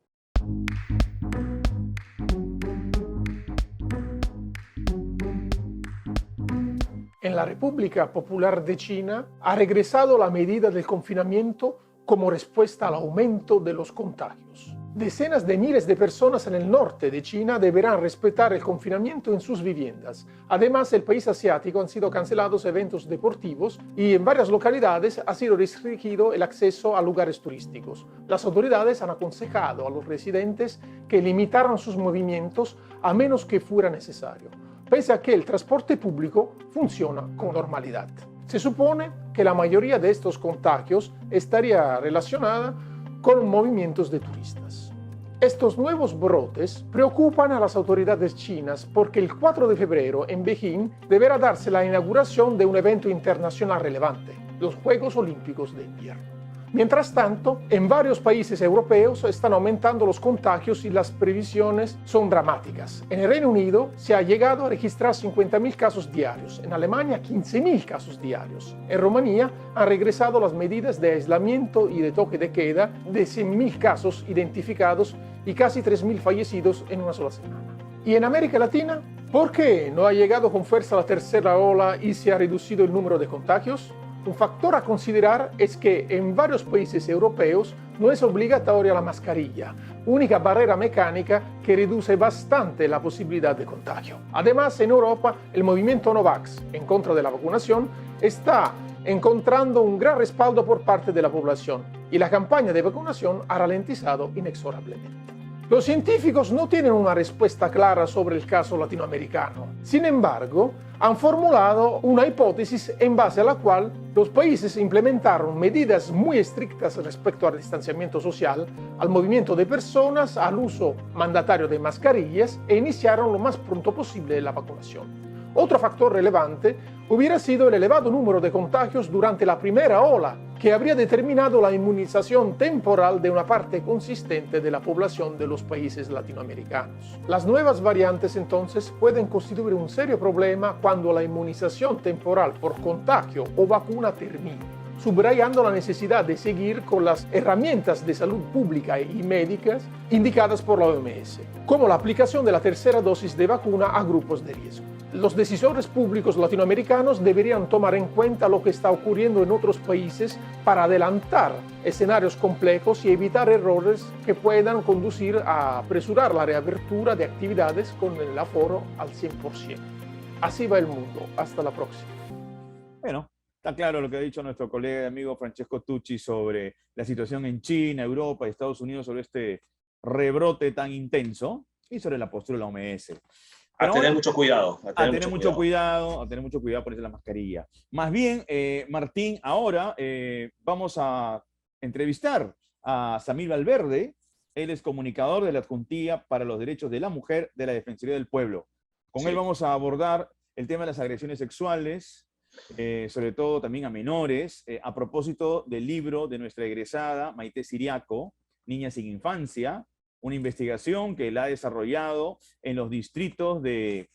En la República Popular de China ha regresado la medida del confinamiento como respuesta al aumento de los contagios. Decenas de miles de personas en el norte de China deberán respetar el confinamiento en sus viviendas. Además, en el país asiático han sido cancelados eventos deportivos y en varias localidades ha sido restringido el acceso a lugares turísticos. Las autoridades han aconsejado a los residentes que limitaran sus movimientos a menos que fuera necesario, pese a que el transporte público funciona con normalidad. Se supone que la mayoría de estos contagios estaría relacionada con movimientos de turistas. Estos nuevos brotes preocupan a las autoridades chinas porque el 4 de febrero en Beijing deberá darse la inauguración de un evento internacional relevante, los Juegos Olímpicos de Invierno. Mientras tanto, en varios países europeos están aumentando los contagios y las previsiones son dramáticas. En el Reino Unido se ha llegado a registrar 50.000 casos diarios, en Alemania 15.000 casos diarios. En Rumanía han regresado las medidas de aislamiento y de toque de queda de 100.000 casos identificados y casi 3.000 fallecidos en una sola semana. ¿Y en América Latina? ¿Por qué no ha llegado con fuerza la tercera ola y se ha reducido el número de contagios? Un factor a considerar es que en varios países europeos no es obligatoria la mascarilla, única barrera mecánica que reduce bastante la posibilidad de contagio. Además, en Europa, el movimiento Novax en contra de la vacunación está encontrando un gran respaldo por parte de la población y la campaña de vacunación ha ralentizado inexorablemente. Los científicos no tienen una respuesta clara sobre el caso latinoamericano. Sin embargo, han formulado una hipótesis en base a la cual los países implementaron medidas muy estrictas respecto al distanciamiento social, al movimiento de personas, al uso mandatario de mascarillas e iniciaron lo más pronto posible la vacunación. Otro factor relevante hubiera sido el elevado número de contagios durante la primera ola, que habría determinado la inmunización temporal de una parte consistente de la población de los países latinoamericanos. Las nuevas variantes entonces pueden constituir un serio problema cuando la inmunización temporal por contagio o vacuna termine, subrayando la necesidad de seguir con las herramientas de salud pública y médicas indicadas por la OMS, como la aplicación de la tercera dosis de vacuna a grupos de riesgo. Los decisores públicos latinoamericanos deberían tomar en cuenta lo que está ocurriendo en otros países para adelantar escenarios complejos y evitar errores que puedan conducir a apresurar la reapertura de actividades con el aforo al 100%. Así va el mundo. Hasta la próxima. Bueno, está claro lo que ha dicho nuestro colega y amigo Francesco Tucci sobre la situación en China, Europa y Estados Unidos sobre este rebrote tan intenso y sobre la postura de la OMS. A tener mucho cuidado. A tener mucho cuidado, ponerse la mascarilla. Más bien, Martín, ahora vamos a entrevistar a Samir Valverde. Él es comunicador de la Adjuntía para los Derechos de la Mujer de la Defensoría del Pueblo. Con él vamos a abordar el tema de las agresiones sexuales, sobre todo también a menores, a propósito del libro de nuestra egresada Maite Siriaco, Niña sin Infancia, una investigación que la ha desarrollado en los distritos de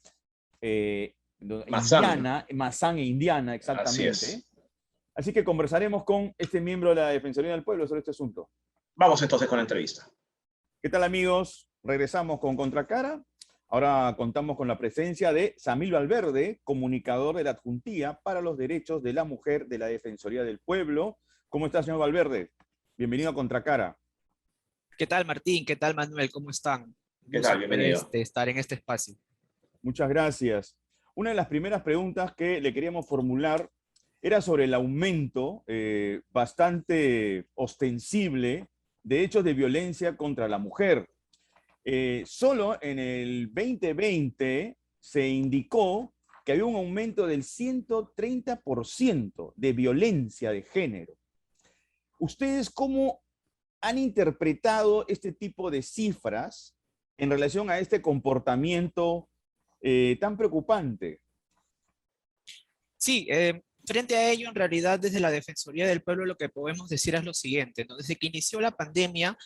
Massam. Massam e Indiana, Así exactamente. es. Así que conversaremos con este miembro de la Defensoría del Pueblo sobre este asunto. Vamos entonces con la entrevista. ¿Qué tal, amigos? Regresamos con Contracara. Ahora contamos con la presencia de Samil Valverde, comunicador de la Adjuntía para los Derechos de la Mujer de la Defensoría del Pueblo. ¿Cómo está, señor Valverde? Bienvenido a Contracara. ¿Qué tal, Martín? ¿Qué tal, Manuel? ¿Cómo están? Un ¿Qué gusto tal? poder Bienvenido. estar en este espacio. Muchas gracias. Una de las primeras preguntas que le queríamos formular era sobre el aumento bastante ostensible de hechos de violencia contra la mujer. Solo en el 2020 se indicó que había un aumento del 130% de violencia de género. ¿Ustedes cómo han interpretado este tipo de cifras en relación a este comportamiento tan preocupante? Sí, frente a ello, en realidad, desde la Defensoría del Pueblo lo que podemos decir es lo siguiente, ¿no? Desde que inició la pandemia,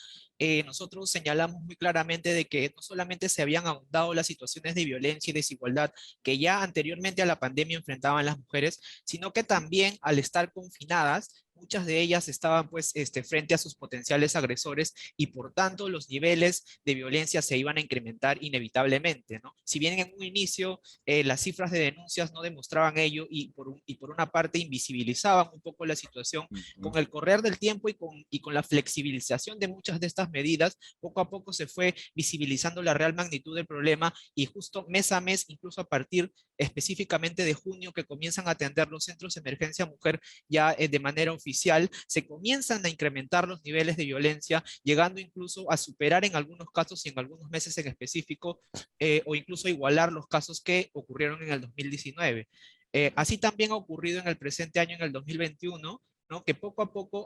nosotros señalamos muy claramente de que no solamente se habían ahondado las situaciones de violencia y desigualdad que ya anteriormente a la pandemia enfrentaban las mujeres, sino que también al estar confinadas, muchas de ellas estaban pues frente a sus potenciales agresores y por tanto los niveles de violencia se iban a incrementar inevitablemente, ¿no? Si bien en un inicio las cifras de denuncias no demostraban ello y por una parte invisibilizaban un poco la situación, con el correr del tiempo y con la flexibilización de muchas de estas medidas, poco a poco se fue visibilizando la real magnitud del problema y justo mes a mes, incluso a partir específicamente de junio que comienzan a atender los centros de emergencia mujer ya de manera oficial, se comienzan a incrementar los niveles de violencia, llegando incluso a superar en algunos casos y en algunos meses en específico, o incluso igualar los casos que ocurrieron en el 2019. Así también ha ocurrido en el presente año, en el 2021, ¿no? Que poco a poco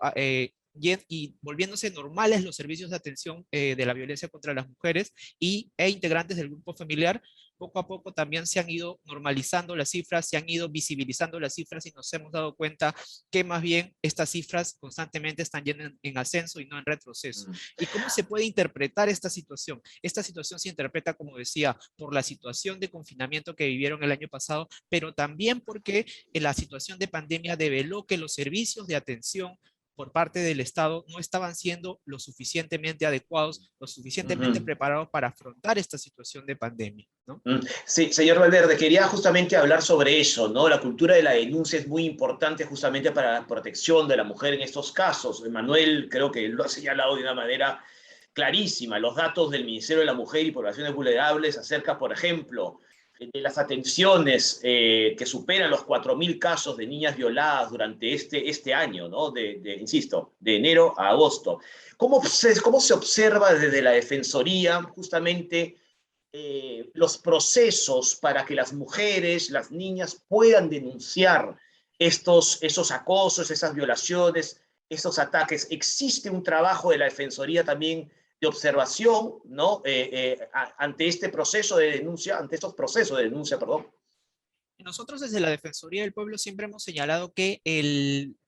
y volviéndose normales los servicios de atención de la violencia contra las mujeres e integrantes del grupo familiar, poco a poco también se han ido normalizando las cifras, se han ido visibilizando las cifras y nos hemos dado cuenta que más bien estas cifras constantemente están yendo en ascenso y no en retroceso. ¿Y cómo se puede interpretar esta situación? Esta situación se interpreta, como decía, por la situación de confinamiento que vivieron el año pasado, pero también porque la situación de pandemia develó que los servicios de atención por parte del Estado no estaban siendo lo suficientemente adecuados, lo suficientemente preparados para afrontar esta situación de pandemia, ¿no? Sí, señor Valverde, quería justamente hablar sobre eso, ¿no? La cultura de la denuncia es muy importante justamente para la protección de la mujer en estos casos. Manuel creo que lo ha señalado de una manera clarísima. Los datos del Ministerio de la Mujer y Poblaciones Vulnerables acerca, por ejemplo, de las atenciones que superan los 4.000 casos de niñas violadas durante este año, ¿no? Insisto, de enero a agosto. ¿Cómo se observa desde la Defensoría justamente los procesos para que las mujeres, las niñas puedan denunciar esos acosos, esas violaciones, esos ataques? ¿Existe un trabajo de la Defensoría también de observación, ¿no? Ante este proceso de denuncia, ante estos procesos de denuncia, perdón? Nosotros desde la Defensoría del Pueblo siempre hemos señalado que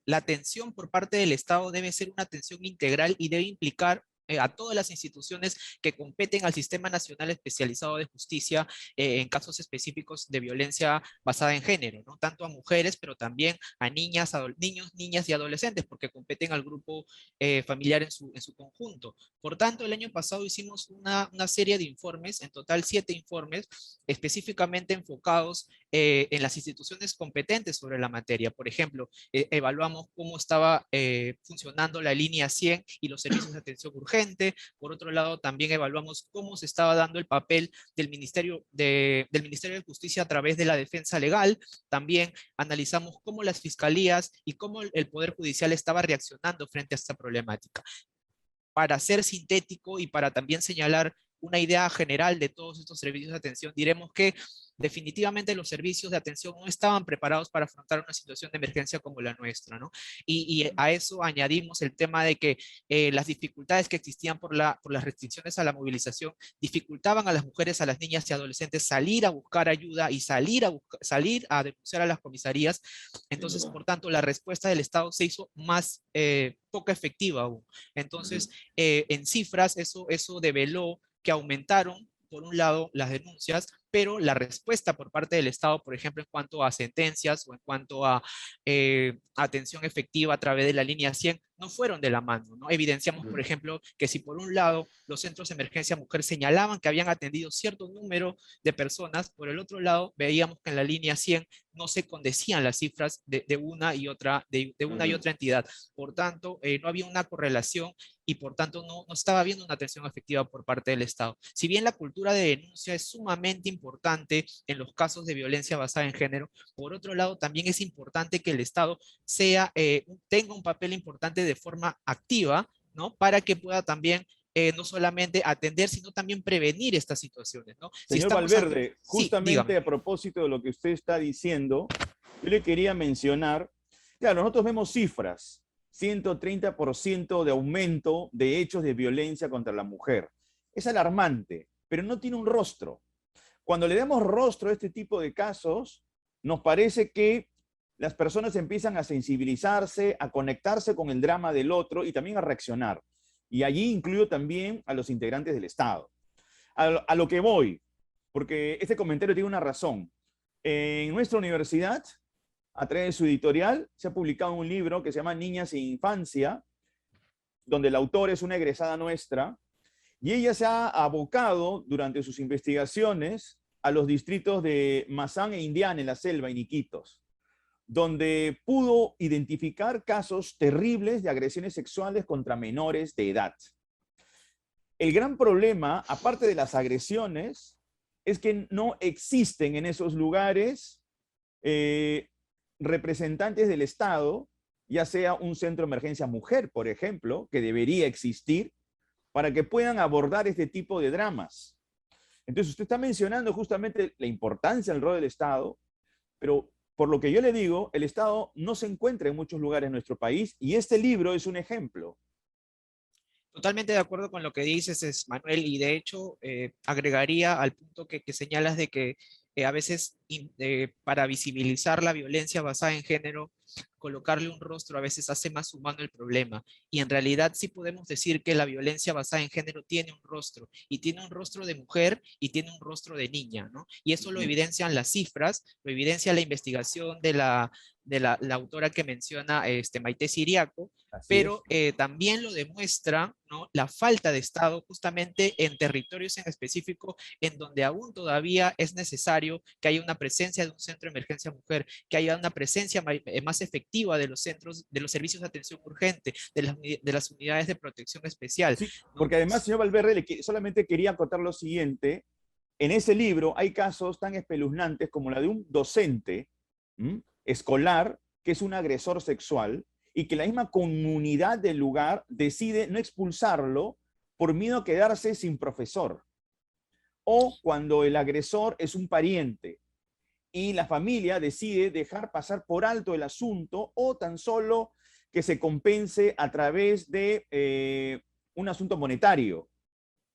la atención por parte del Estado debe ser una atención integral y debe implicar a todas las instituciones que competen al Sistema Nacional Especializado de Justicia en casos específicos de violencia basada en género, ¿no? Tanto a mujeres, pero también a niños, niñas y adolescentes, porque competen al grupo familiar en su conjunto. Por tanto, el año pasado hicimos una serie de informes, en total 7 informes, específicamente enfocados en las instituciones competentes sobre la materia. Por ejemplo, evaluamos cómo estaba funcionando la línea 100 y los servicios de atención urgente. Por otro lado, también evaluamos cómo se estaba dando el papel del Ministerio de Justicia a través de la defensa legal. También analizamos cómo las fiscalías y cómo el Poder Judicial estaba reaccionando frente a esta problemática. Para ser sintético y para también señalar una idea general de todos estos servicios de atención, diremos que definitivamente los servicios de atención no estaban preparados para afrontar una situación de emergencia como la nuestra, ¿no? Y a eso añadimos el tema de que las dificultades que existían por las restricciones a la movilización dificultaban a las mujeres, a las niñas y adolescentes salir a buscar ayuda y salir a denunciar a las comisarías. Entonces, por tanto, la respuesta del Estado se hizo más poco efectiva aún. Entonces, en cifras, eso develó que aumentaron, por un lado, las denuncias, pero la respuesta por parte del Estado, por ejemplo, en cuanto a sentencias o en cuanto a atención efectiva a través de la línea 100, no fueron de la mano, ¿no? Evidenciamos, por ejemplo, que si por un lado los centros de emergencia mujer señalaban que habían atendido cierto número de personas, por el otro lado veíamos que en la línea 100 no se condecían las cifras de una y otra, de una y otra entidad. Por tanto, no había una correlación y por tanto no estaba habiendo una atención efectiva por parte del Estado. Si bien la cultura de denuncia es sumamente importante en los casos de violencia basada en género, por otro lado también es importante que el Estado tenga un papel importante de forma activa, ¿no? Para que pueda también no solamente atender, sino también prevenir estas situaciones, ¿no? Si Señor estamos Valverde, sí, justamente dígame. a propósito de lo que usted está diciendo, yo le quería mencionar, claro, nosotros vemos cifras, 130% de aumento de hechos de violencia contra la mujer. Es alarmante, pero no tiene un rostro. Cuando le damos rostro a este tipo de casos, nos parece que las personas empiezan a sensibilizarse, a conectarse con el drama del otro y también a reaccionar. Y allí incluyo también a los integrantes del Estado. A lo que voy, porque este comentario tiene una razón. En nuestra universidad, a través de su editorial, se ha publicado un libro que se llama Niñas e Infancia, donde el autor es una egresada nuestra, y ella se ha abocado durante sus investigaciones a los distritos de Mazán e Indiana, en la selva, en Iquitos, donde pudo identificar casos terribles de agresiones sexuales contra menores de edad. El gran problema, aparte de las agresiones, es que no existen en esos lugares representantes del Estado, ya sea un centro de emergencia mujer, por ejemplo, que debería existir, para que puedan abordar este tipo de dramas. Entonces, usted está mencionando justamente la importancia del rol del Estado, pero por lo que yo le digo, el Estado no se encuentra en muchos lugares de nuestro país y este libro es un ejemplo. Totalmente de acuerdo con lo que dices, Manuel, y de hecho agregaría al punto que señalas de que a veces para visibilizar la violencia basada en género, colocarle un rostro a veces hace más humano el problema. Y en realidad sí podemos decir que la violencia basada en género tiene un rostro, y tiene un rostro de mujer y tiene un rostro de niña, ¿no? Y eso lo evidencian las cifras, lo evidencia la investigación de la autora que menciona Maite Siriaco, pero también lo demuestra, ¿no?, la falta de Estado justamente en territorios en específico en donde aún todavía es necesario que haya una presencia de un centro de emergencia mujer, que haya una presencia más efectiva de los centros, de los servicios de atención urgente, de las unidades de protección especial, Sí, ¿no? porque además, señor Valverde, solamente quería acotar lo siguiente. En ese libro hay casos tan espeluznantes como la de un docente escolar que es un agresor sexual y que la misma comunidad del lugar decide no expulsarlo por miedo a quedarse sin profesor. O cuando el agresor es un pariente y la familia decide dejar pasar por alto el asunto o tan solo que se compense a través de un asunto monetario.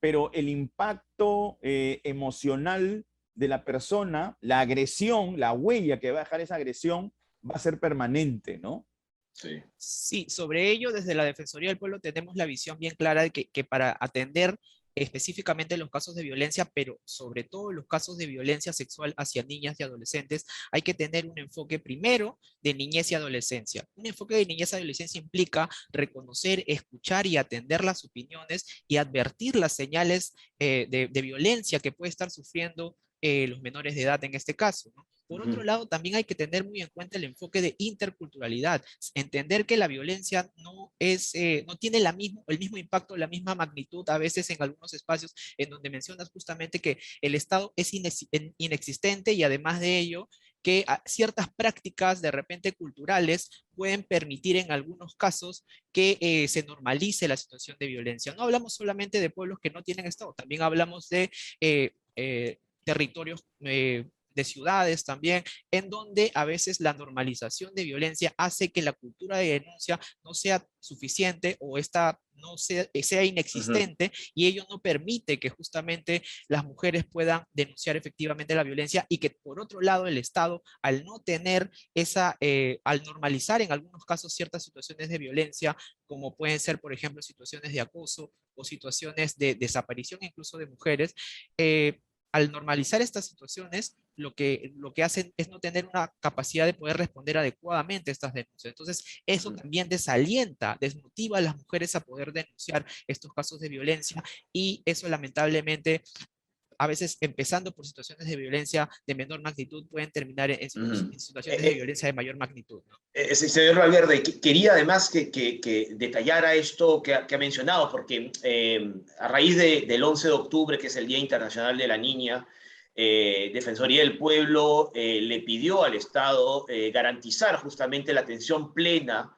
Pero el impacto emocional de la persona, la agresión, la huella que va a dejar esa agresión va a ser permanente, ¿no? Sí. Sí, sobre ello, desde la Defensoría del Pueblo tenemos la visión bien clara de que para atender específicamente los casos de violencia, pero sobre todo los casos de violencia sexual hacia niñas y adolescentes, hay que tener un enfoque primero de niñez y adolescencia. Un enfoque de niñez y adolescencia implica reconocer, escuchar y atender las opiniones y advertir las señales de violencia que puede estar sufriendo los menores de edad en este caso, ¿no? Por otro lado, también hay que tener muy en cuenta el enfoque de interculturalidad, entender que la violencia no tiene el mismo impacto, la misma magnitud a veces en algunos espacios en donde mencionas justamente que el Estado es inexistente y además de ello, que ciertas prácticas de repente culturales pueden permitir en algunos casos que se normalice la situación de violencia. No hablamos solamente de pueblos que no tienen Estado, también hablamos de territorios de ciudades también, en donde a veces la normalización de violencia hace que la cultura de denuncia no sea suficiente o esta no sea Ujú. inexistente, y ello no permite que justamente las mujeres puedan denunciar efectivamente la violencia, y que por otro lado el Estado, al no tener al normalizar en algunos casos ciertas situaciones de violencia, como pueden ser, por ejemplo, situaciones de acoso o situaciones de desaparición incluso de mujeres, eh, al normalizar estas situaciones, lo que hacen es no tener una capacidad de poder responder adecuadamente a estas denuncias. Entonces, eso Ujú. también desalienta, desmotiva a las mujeres a poder denunciar estos casos de violencia, y eso lamentablemente, a veces empezando por situaciones de violencia de menor magnitud, pueden terminar Ujú. en situaciones de violencia de mayor magnitud, ¿no? Señor Valverde, quería además que detallara esto que ha mencionado, porque a raíz del 11 de octubre, que es el Día Internacional de la Niña, Defensoría del Pueblo le pidió al Estado garantizar justamente la atención plena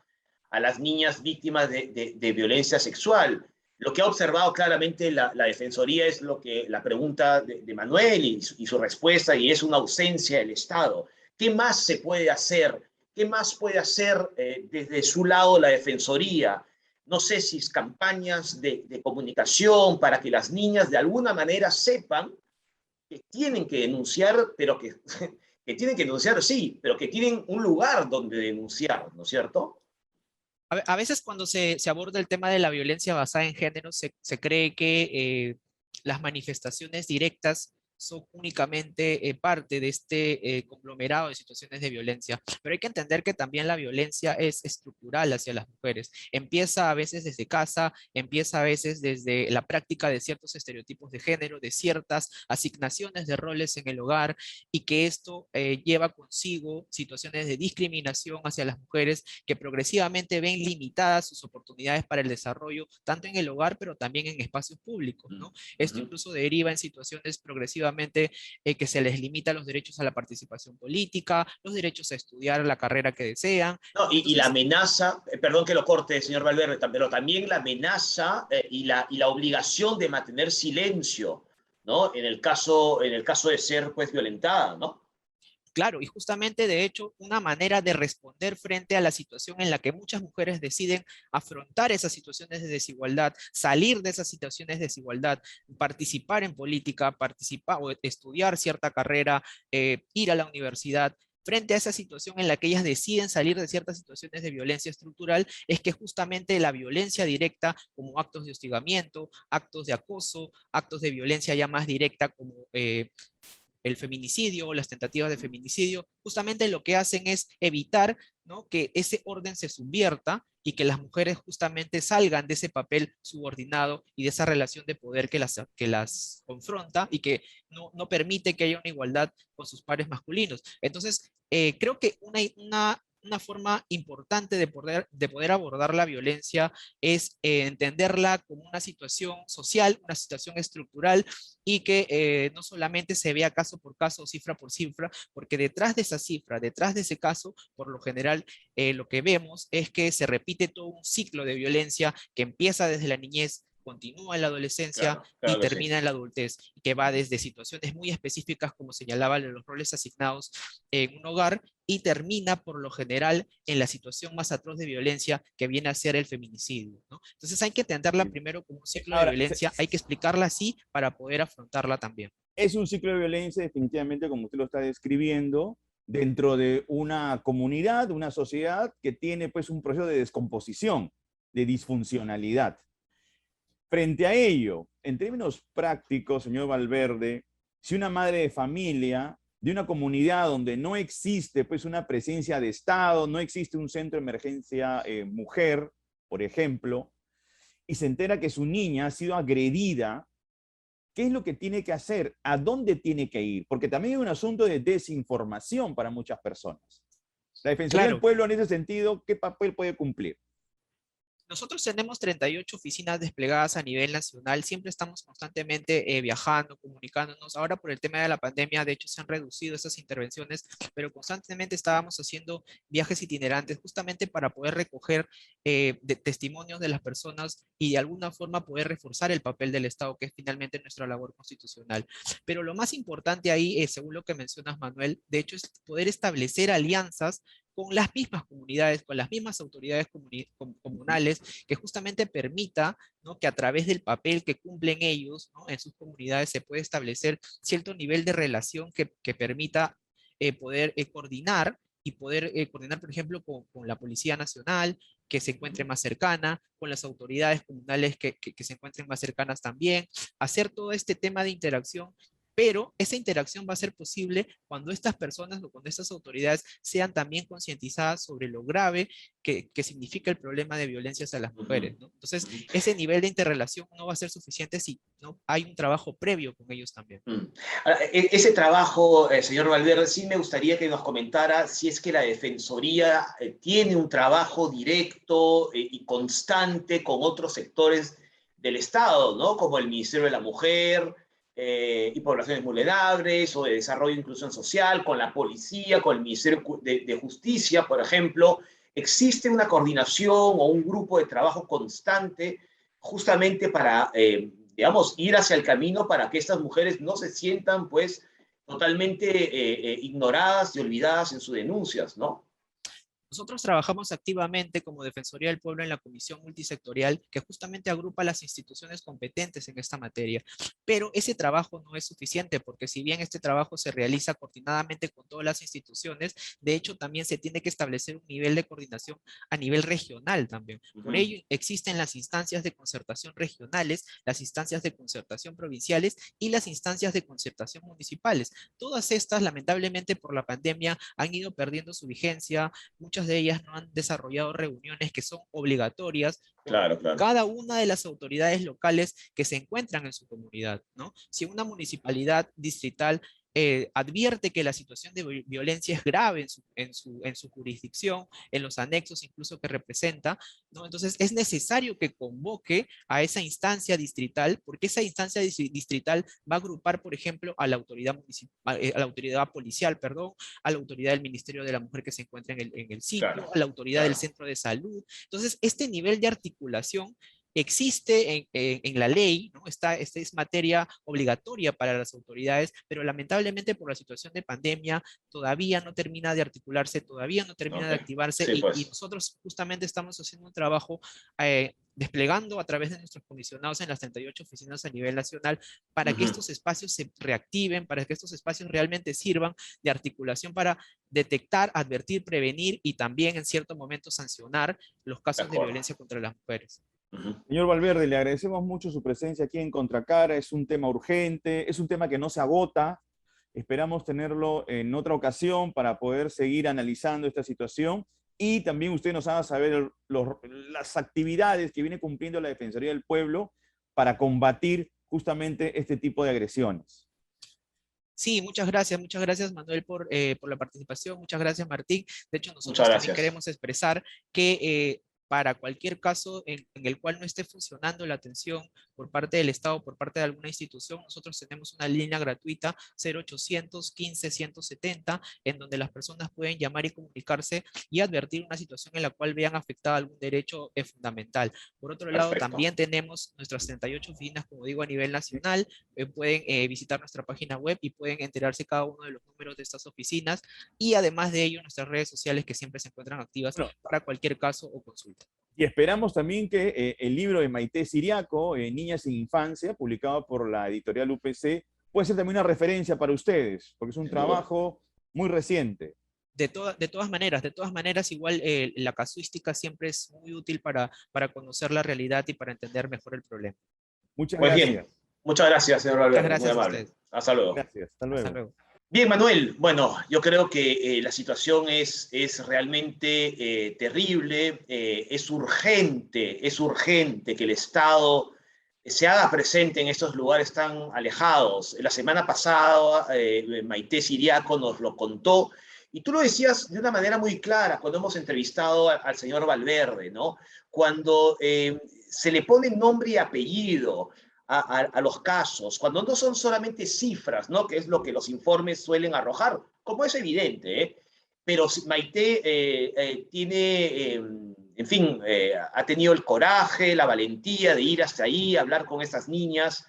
a las niñas víctimas de violencia sexual. Lo que ha observado claramente la Defensoría es la pregunta de Manuel y su respuesta, y es una ausencia del Estado. ¿Qué más se puede hacer? ¿Qué más puede hacer desde su lado la Defensoría? No sé si es campañas de comunicación para que las niñas de alguna manera sepan que tienen que denunciar, pero que tienen que denunciar, sí, pero que tienen un lugar donde denunciar, ¿no es cierto? A veces cuando se aborda el tema de la violencia basada en género, se cree que las manifestaciones directas son únicamente parte de este conglomerado de situaciones de violencia. Pero hay que entender que también la violencia es estructural hacia las mujeres. Empieza a veces desde casa, empieza a veces desde la práctica de ciertos estereotipos de género, de ciertas asignaciones de roles en el hogar, y que esto lleva consigo situaciones de discriminación hacia las mujeres, que progresivamente ven limitadas sus oportunidades para el desarrollo, tanto en el hogar, pero también en espacios públicos, ¿no? Esto Ujú. incluso deriva en situaciones progresivamente que se les limita los derechos a la participación política, los derechos a estudiar la carrera que desean. No, y la Entonces, amenaza, perdón que lo corte, señor Valverde, pero también la amenaza y la obligación de mantener silencio, ¿no? En el caso de ser, pues, violentada, ¿no? claro, y justamente de hecho una manera de responder frente a la situación en la que muchas mujeres deciden afrontar esas situaciones de desigualdad, salir de esas situaciones de desigualdad, participar en política, participar o estudiar cierta carrera, ir a la universidad. Frente a esa situación en la que ellas deciden salir de ciertas situaciones de violencia estructural, es que justamente la violencia directa, como actos de hostigamiento, actos de acoso, actos de violencia ya más directa, como el feminicidio o las tentativas de feminicidio, justamente lo que hacen es evitar, ¿no?, que ese orden se subvierta, y que las mujeres justamente salgan de ese papel subordinado y de esa relación de poder que las confronta, y que no permite que haya una igualdad con sus pares masculinos. Entonces, creo que una forma importante de poder abordar la violencia es entenderla como una situación social, una situación estructural, y que no solamente se vea caso por caso o cifra por cifra, porque detrás de esa cifra, detrás de ese caso, por lo general lo que vemos es que se repite todo un ciclo de violencia que empieza desde la niñez, continúa en la adolescencia Claro, y claro que sí. termina en la adultez, que va desde situaciones muy específicas, como señalaba, de los roles asignados en un hogar, y termina por lo general en la situación más atroz de violencia, que viene a ser el feminicidio, ¿no? Entonces hay que entenderla primero como un ciclo de Ahora, violencia, hay que explicarla así para poder afrontarla también. es un ciclo de violencia definitivamente, como usted lo está describiendo, dentro de una comunidad, una sociedad que tiene pues un proceso de descomposición, de disfuncionalidad. Frente a ello, en términos prácticos, señor Valverde, si una madre de familia de una comunidad donde no existe pues una presencia de Estado, no existe un centro de emergencia mujer, por ejemplo, y se entera que su niña ha sido agredida, ¿qué es lo que tiene que hacer? ¿A dónde tiene que ir? Porque también hay un asunto de desinformación para muchas personas. La Defensoría del Claro, Pueblo en ese sentido, ¿qué papel puede cumplir? nosotros tenemos 38 oficinas desplegadas a nivel nacional, siempre estamos constantemente viajando, comunicándonos. Ahora por el tema de la pandemia, de hecho, se han reducido esas intervenciones, pero constantemente estábamos haciendo viajes itinerantes justamente para poder recoger de testimonios de las personas y de alguna forma poder reforzar el papel del Estado, que es finalmente nuestra labor constitucional. Pero lo más importante ahí, según lo que mencionas, Manuel, de hecho es poder establecer alianzas con las mismas comunidades, con las mismas autoridades comunales, que justamente permita, ¿no?, que a través del papel que cumplen ellos, ¿no?, en sus comunidades se puede establecer cierto nivel de relación que permita poder coordinar y poder coordinar, por ejemplo, con la Policía Nacional, que se encuentre más cercana, con las autoridades comunales que se encuentren más cercanas también, hacer todo este tema de interacción, pero esa interacción va a ser posible cuando estas personas o cuando estas autoridades sean también concientizadas sobre lo grave que significa el problema de violencia hacia las mujeres, ¿no? Entonces, ese nivel de interrelación no va a ser suficiente si no hay un trabajo previo con ellos también. Ese trabajo, señor Valverde, sí me gustaría que nos comentara si es que la Defensoría tiene un trabajo directo y constante con otros sectores del Estado, ¿no? Como el Ministerio de la Mujer, y poblaciones vulnerables, o de desarrollo e inclusión social, con la policía, con el Ministerio de Justicia, por ejemplo. ¿Existe una coordinación o un grupo de trabajo constante justamente para, digamos, ir hacia el camino para que estas mujeres no se sientan, pues, totalmente ignoradas y olvidadas en sus denuncias, ¿no? Nosotros trabajamos activamente como Defensoría del Pueblo en la Comisión Multisectorial, que justamente agrupa las instituciones competentes en esta materia. Pero ese trabajo no es suficiente, porque si bien este trabajo se realiza coordinadamente con todas las instituciones, de hecho también se tiene que establecer un nivel de coordinación a nivel regional también. Por ello existen las instancias de concertación regionales, las instancias de concertación provinciales y las instancias de concertación municipales. Todas estas, lamentablemente por la pandemia, han ido perdiendo su vigencia. Muchas de ellas no han desarrollado reuniones que son obligatorias por cada una de las autoridades locales que se encuentran en su comunidad, ¿no? Si una municipalidad distrital advierte que la situación de violencia es grave en su jurisdicción, en los anexos incluso que representa, ¿no? Entonces es necesario que convoque a esa instancia distrital, porque esa instancia distrital va a agrupar, por ejemplo, a la autoridad a la autoridad policial, perdón, a la autoridad del Ministerio de la Mujer que se encuentra en el sitio, a la autoridad del centro de salud. Entonces, este nivel de articulación existe en la ley, ¿no? Esta es materia obligatoria para las autoridades, pero lamentablemente por la situación de pandemia todavía no termina de articularse, todavía no termina de activarse, sí, pues. y nosotros justamente estamos haciendo un trabajo desplegando a través de nuestros comisionados en las 38 oficinas a nivel nacional para que estos espacios se reactiven, para que estos espacios realmente sirvan de articulación para detectar, advertir, prevenir y también en cierto momento sancionar los casos de violencia contra las mujeres. Señor Valverde, le agradecemos mucho su presencia aquí en Contracara. Es un tema urgente, es un tema que no se agota. Esperamos tenerlo en otra ocasión para poder seguir analizando esta situación y también usted nos haga saber las actividades que viene cumpliendo la Defensoría del Pueblo para combatir justamente este tipo de agresiones. Sí, muchas gracias Manuel por la participación, muchas gracias Martín. De hecho, nosotros también queremos expresar que para cualquier caso en el cual no esté funcionando la atención por parte del Estado, por parte de alguna institución, nosotros tenemos una línea gratuita 0800 15 170, en donde las personas pueden llamar y comunicarse y advertir una situación en la cual vean afectada algún derecho fundamental. Por otro lado, también tenemos nuestras 38 oficinas, como digo, a nivel nacional. Pueden visitar nuestra página web y pueden enterarse cada uno de los números de estas oficinas, y además de ello nuestras redes sociales que siempre se encuentran activas para cualquier caso o consulta. Y esperamos también que el libro de Maite Siriaco, Niñas sin Infancia, publicado por la editorial UPC, puede ser también una referencia para ustedes, porque es un trabajo muy reciente. De todas maneras, igual la casuística siempre es muy útil para conocer la realidad y para entender mejor el problema. Muchas gracias. Bien. Muchas gracias, señor Valverde. Muchas gracias muy amable. a ustedes. Hasta luego. Gracias, hasta luego. Hasta luego. Bien, Manuel, bueno, yo creo que la situación es realmente terrible, es urgente que el Estado se haga presente en estos lugares tan alejados. La semana pasada Maite Siriaco nos lo contó, y tú lo decías de una manera muy clara cuando hemos entrevistado al señor Valverde, ¿no? Cuando se le pone nombre y apellido a los casos, cuando no son solamente cifras, ¿no?, que es lo que los informes suelen arrojar, como es evidente, pero Maite tiene en fin, ha tenido el coraje, la valentía de ir hasta ahí, hablar con estas niñas,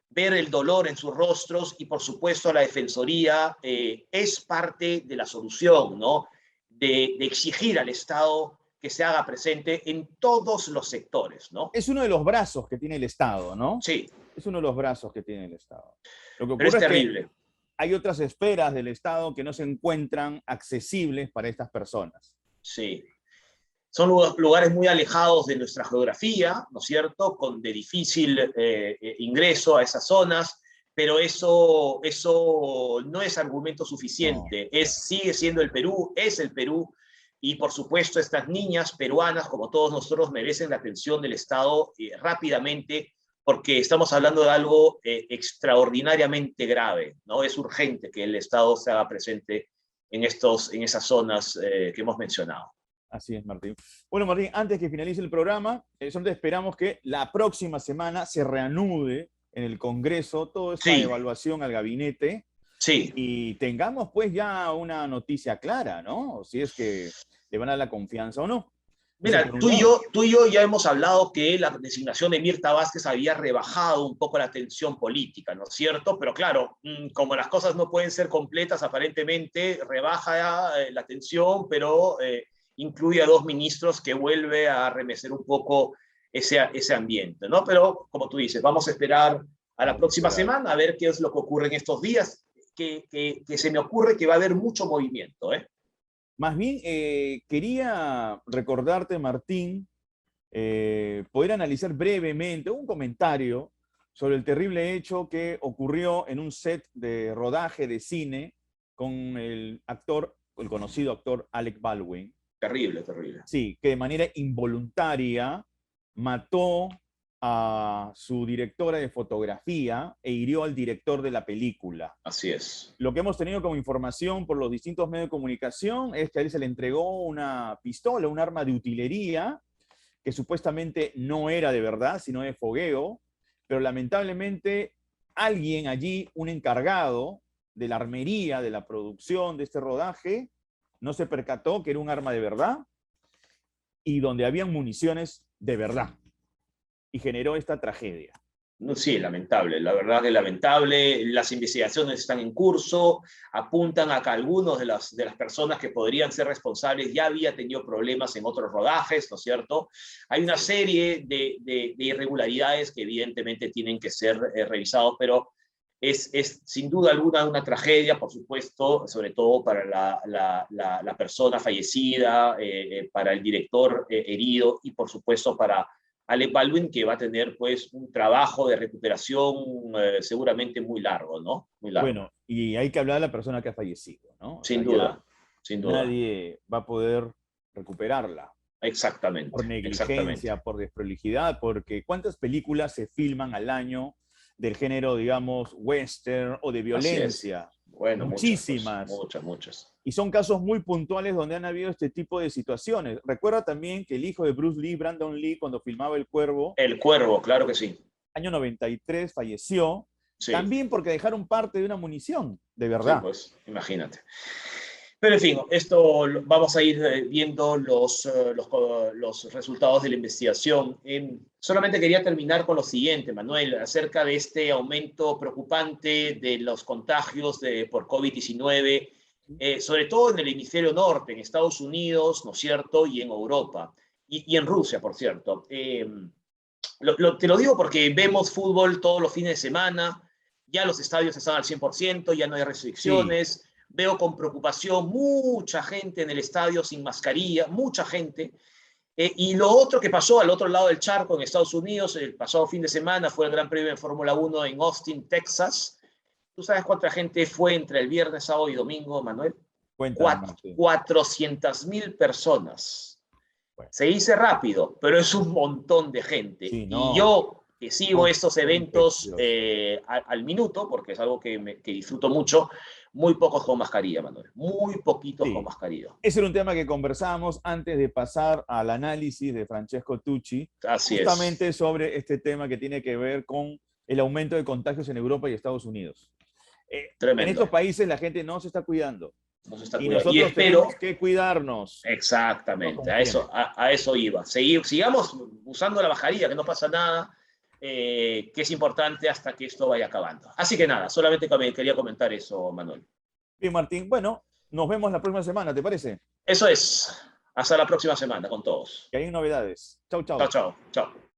ver el dolor en sus rostros y, por supuesto, la Defensoría es parte de la solución, ¿no? De exigir al Estado que se haga presente en todos los sectores, ¿no? Es uno de los brazos que tiene el Estado, ¿no? Sí. Es uno de los brazos que tiene el Estado. Lo que Pero es ocurre terrible. que hay otras esferas del Estado que no se encuentran accesibles para estas personas. Sí. Son lugares muy alejados de nuestra geografía, ¿no es cierto?, de difícil ingreso a esas zonas, pero eso no es argumento suficiente. No. Sigue siendo el Perú, es el Perú, y por supuesto estas niñas peruanas, como todos nosotros, merecen la atención del Estado rápidamente, porque estamos hablando de algo extraordinariamente grave, ¿no? Es urgente que el Estado se haga presente en esas zonas que hemos mencionado. Así es, Martín. Bueno, Martín, antes que finalice el programa, solamente esperamos que la próxima semana se reanude en el Congreso toda esta evaluación al gabinete. Sí. Y tengamos pues ya una noticia clara, ¿no? Si es que le van a dar la confianza o no. Mira, tú y yo ya hemos hablado que la designación de Mirta Vázquez había rebajado un poco la tensión política, ¿no es cierto? Pero claro, como las cosas no pueden ser completas, aparentemente rebaja la tensión, pero incluye a 2 ministros que vuelve a remecer un poco ese ambiente, ¿no? Pero, como tú dices, vamos a esperar a la próxima semana a ver qué es lo que ocurre en estos días, que se me ocurre que va a haber mucho movimiento, ¿eh? Más bien, quería recordarte, Martín, poder analizar brevemente un comentario sobre el terrible hecho que ocurrió en un set de rodaje de cine con el conocido actor Alec Baldwin. Terrible, terrible. Sí, que de manera involuntaria mató a su directora de fotografía e hirió al director de la película. Así es. Lo que hemos tenido como información por los distintos medios de comunicación es que a él se le entregó una pistola, un arma de utilería, que supuestamente no era de verdad, sino de fogueo, pero lamentablemente alguien allí, un encargado de la armería, de la producción de este rodaje, no se percató que era un arma de verdad y donde habían municiones de verdad. Y generó esta tragedia. Sí, lamentable, la verdad es lamentable. Las investigaciones están en curso, apuntan a que algunos de las personas que podrían ser responsables ya había tenido problemas en otros rodajes, ¿no es cierto? Hay una serie de irregularidades que evidentemente tienen que ser revisados, pero es sin duda alguna una tragedia, por supuesto, sobre todo para la persona fallecida, para el director herido y por supuesto para Alec Baldwin, que va a tener pues un trabajo de recuperación seguramente muy largo, ¿no? Muy largo. Bueno, y hay que hablar de la persona que ha fallecido, ¿no? Sin duda, sin duda. Nadie va a poder recuperarla. Exactamente. Por negligencia, exactamente. por desprolijidad, porque ¿cuántas películas se filman al año del género, digamos, western o de violencia? Bueno, muchísimas. Muchas. Y son casos muy puntuales donde han habido este tipo de situaciones. Recuerda también que el hijo de Bruce Lee, Brandon Lee, cuando filmaba El Cuervo. El Cuervo, claro que sí. Año 93 falleció. Sí. También porque dejaron parte de una munición, de verdad. Sí, pues, imagínate. Pero en fin, esto vamos a ir viendo los resultados de la investigación. Solamente quería terminar con lo siguiente, Manuel, acerca de este aumento preocupante de los contagios por COVID-19, sobre todo en el hemisferio norte, en Estados Unidos, ¿no es cierto?, y en Europa, y en Rusia, por cierto. Te lo digo porque vemos fútbol todos los fines de semana, ya los estadios están al 100%, ya no hay restricciones. Sí. Veo con preocupación mucha gente en el estadio sin mascarilla, mucha gente. Y lo otro que pasó al otro lado del charco en Estados Unidos el pasado fin de semana fue el Gran Premio de Fórmula 1 en Austin, Texas. ¿Tú sabes cuánta gente fue entre el viernes, sábado y domingo, Manuel? 400,000 personas. Bueno. Se dice rápido, pero es un montón de gente. Sí, no. Y yo, que sigo estos eventos al minuto, porque es algo que disfruto mucho, muy pocos con mascarilla, Manuel. Muy poquitos con mascarilla. Ese era un tema que conversábamos antes de pasar al análisis de Francesco Tucci. Justamente sobre este tema que tiene que ver con el aumento de contagios en Europa y Estados Unidos. En estos países la gente no se está cuidando. Nos está Y cuidando. nosotros Y espero, tenemos que cuidarnos. exactamente, No a eso iba. Sigamos usando la mascarilla, que no pasa nada, que es importante hasta que esto vaya acabando. Así que nada, solamente quería comentar eso, Manuel. Bien, Martín. Bueno, nos vemos la próxima semana, ¿te parece? Eso es. Hasta la próxima semana con todos. Que hay novedades. Chau, Chao, chau. chao, chao.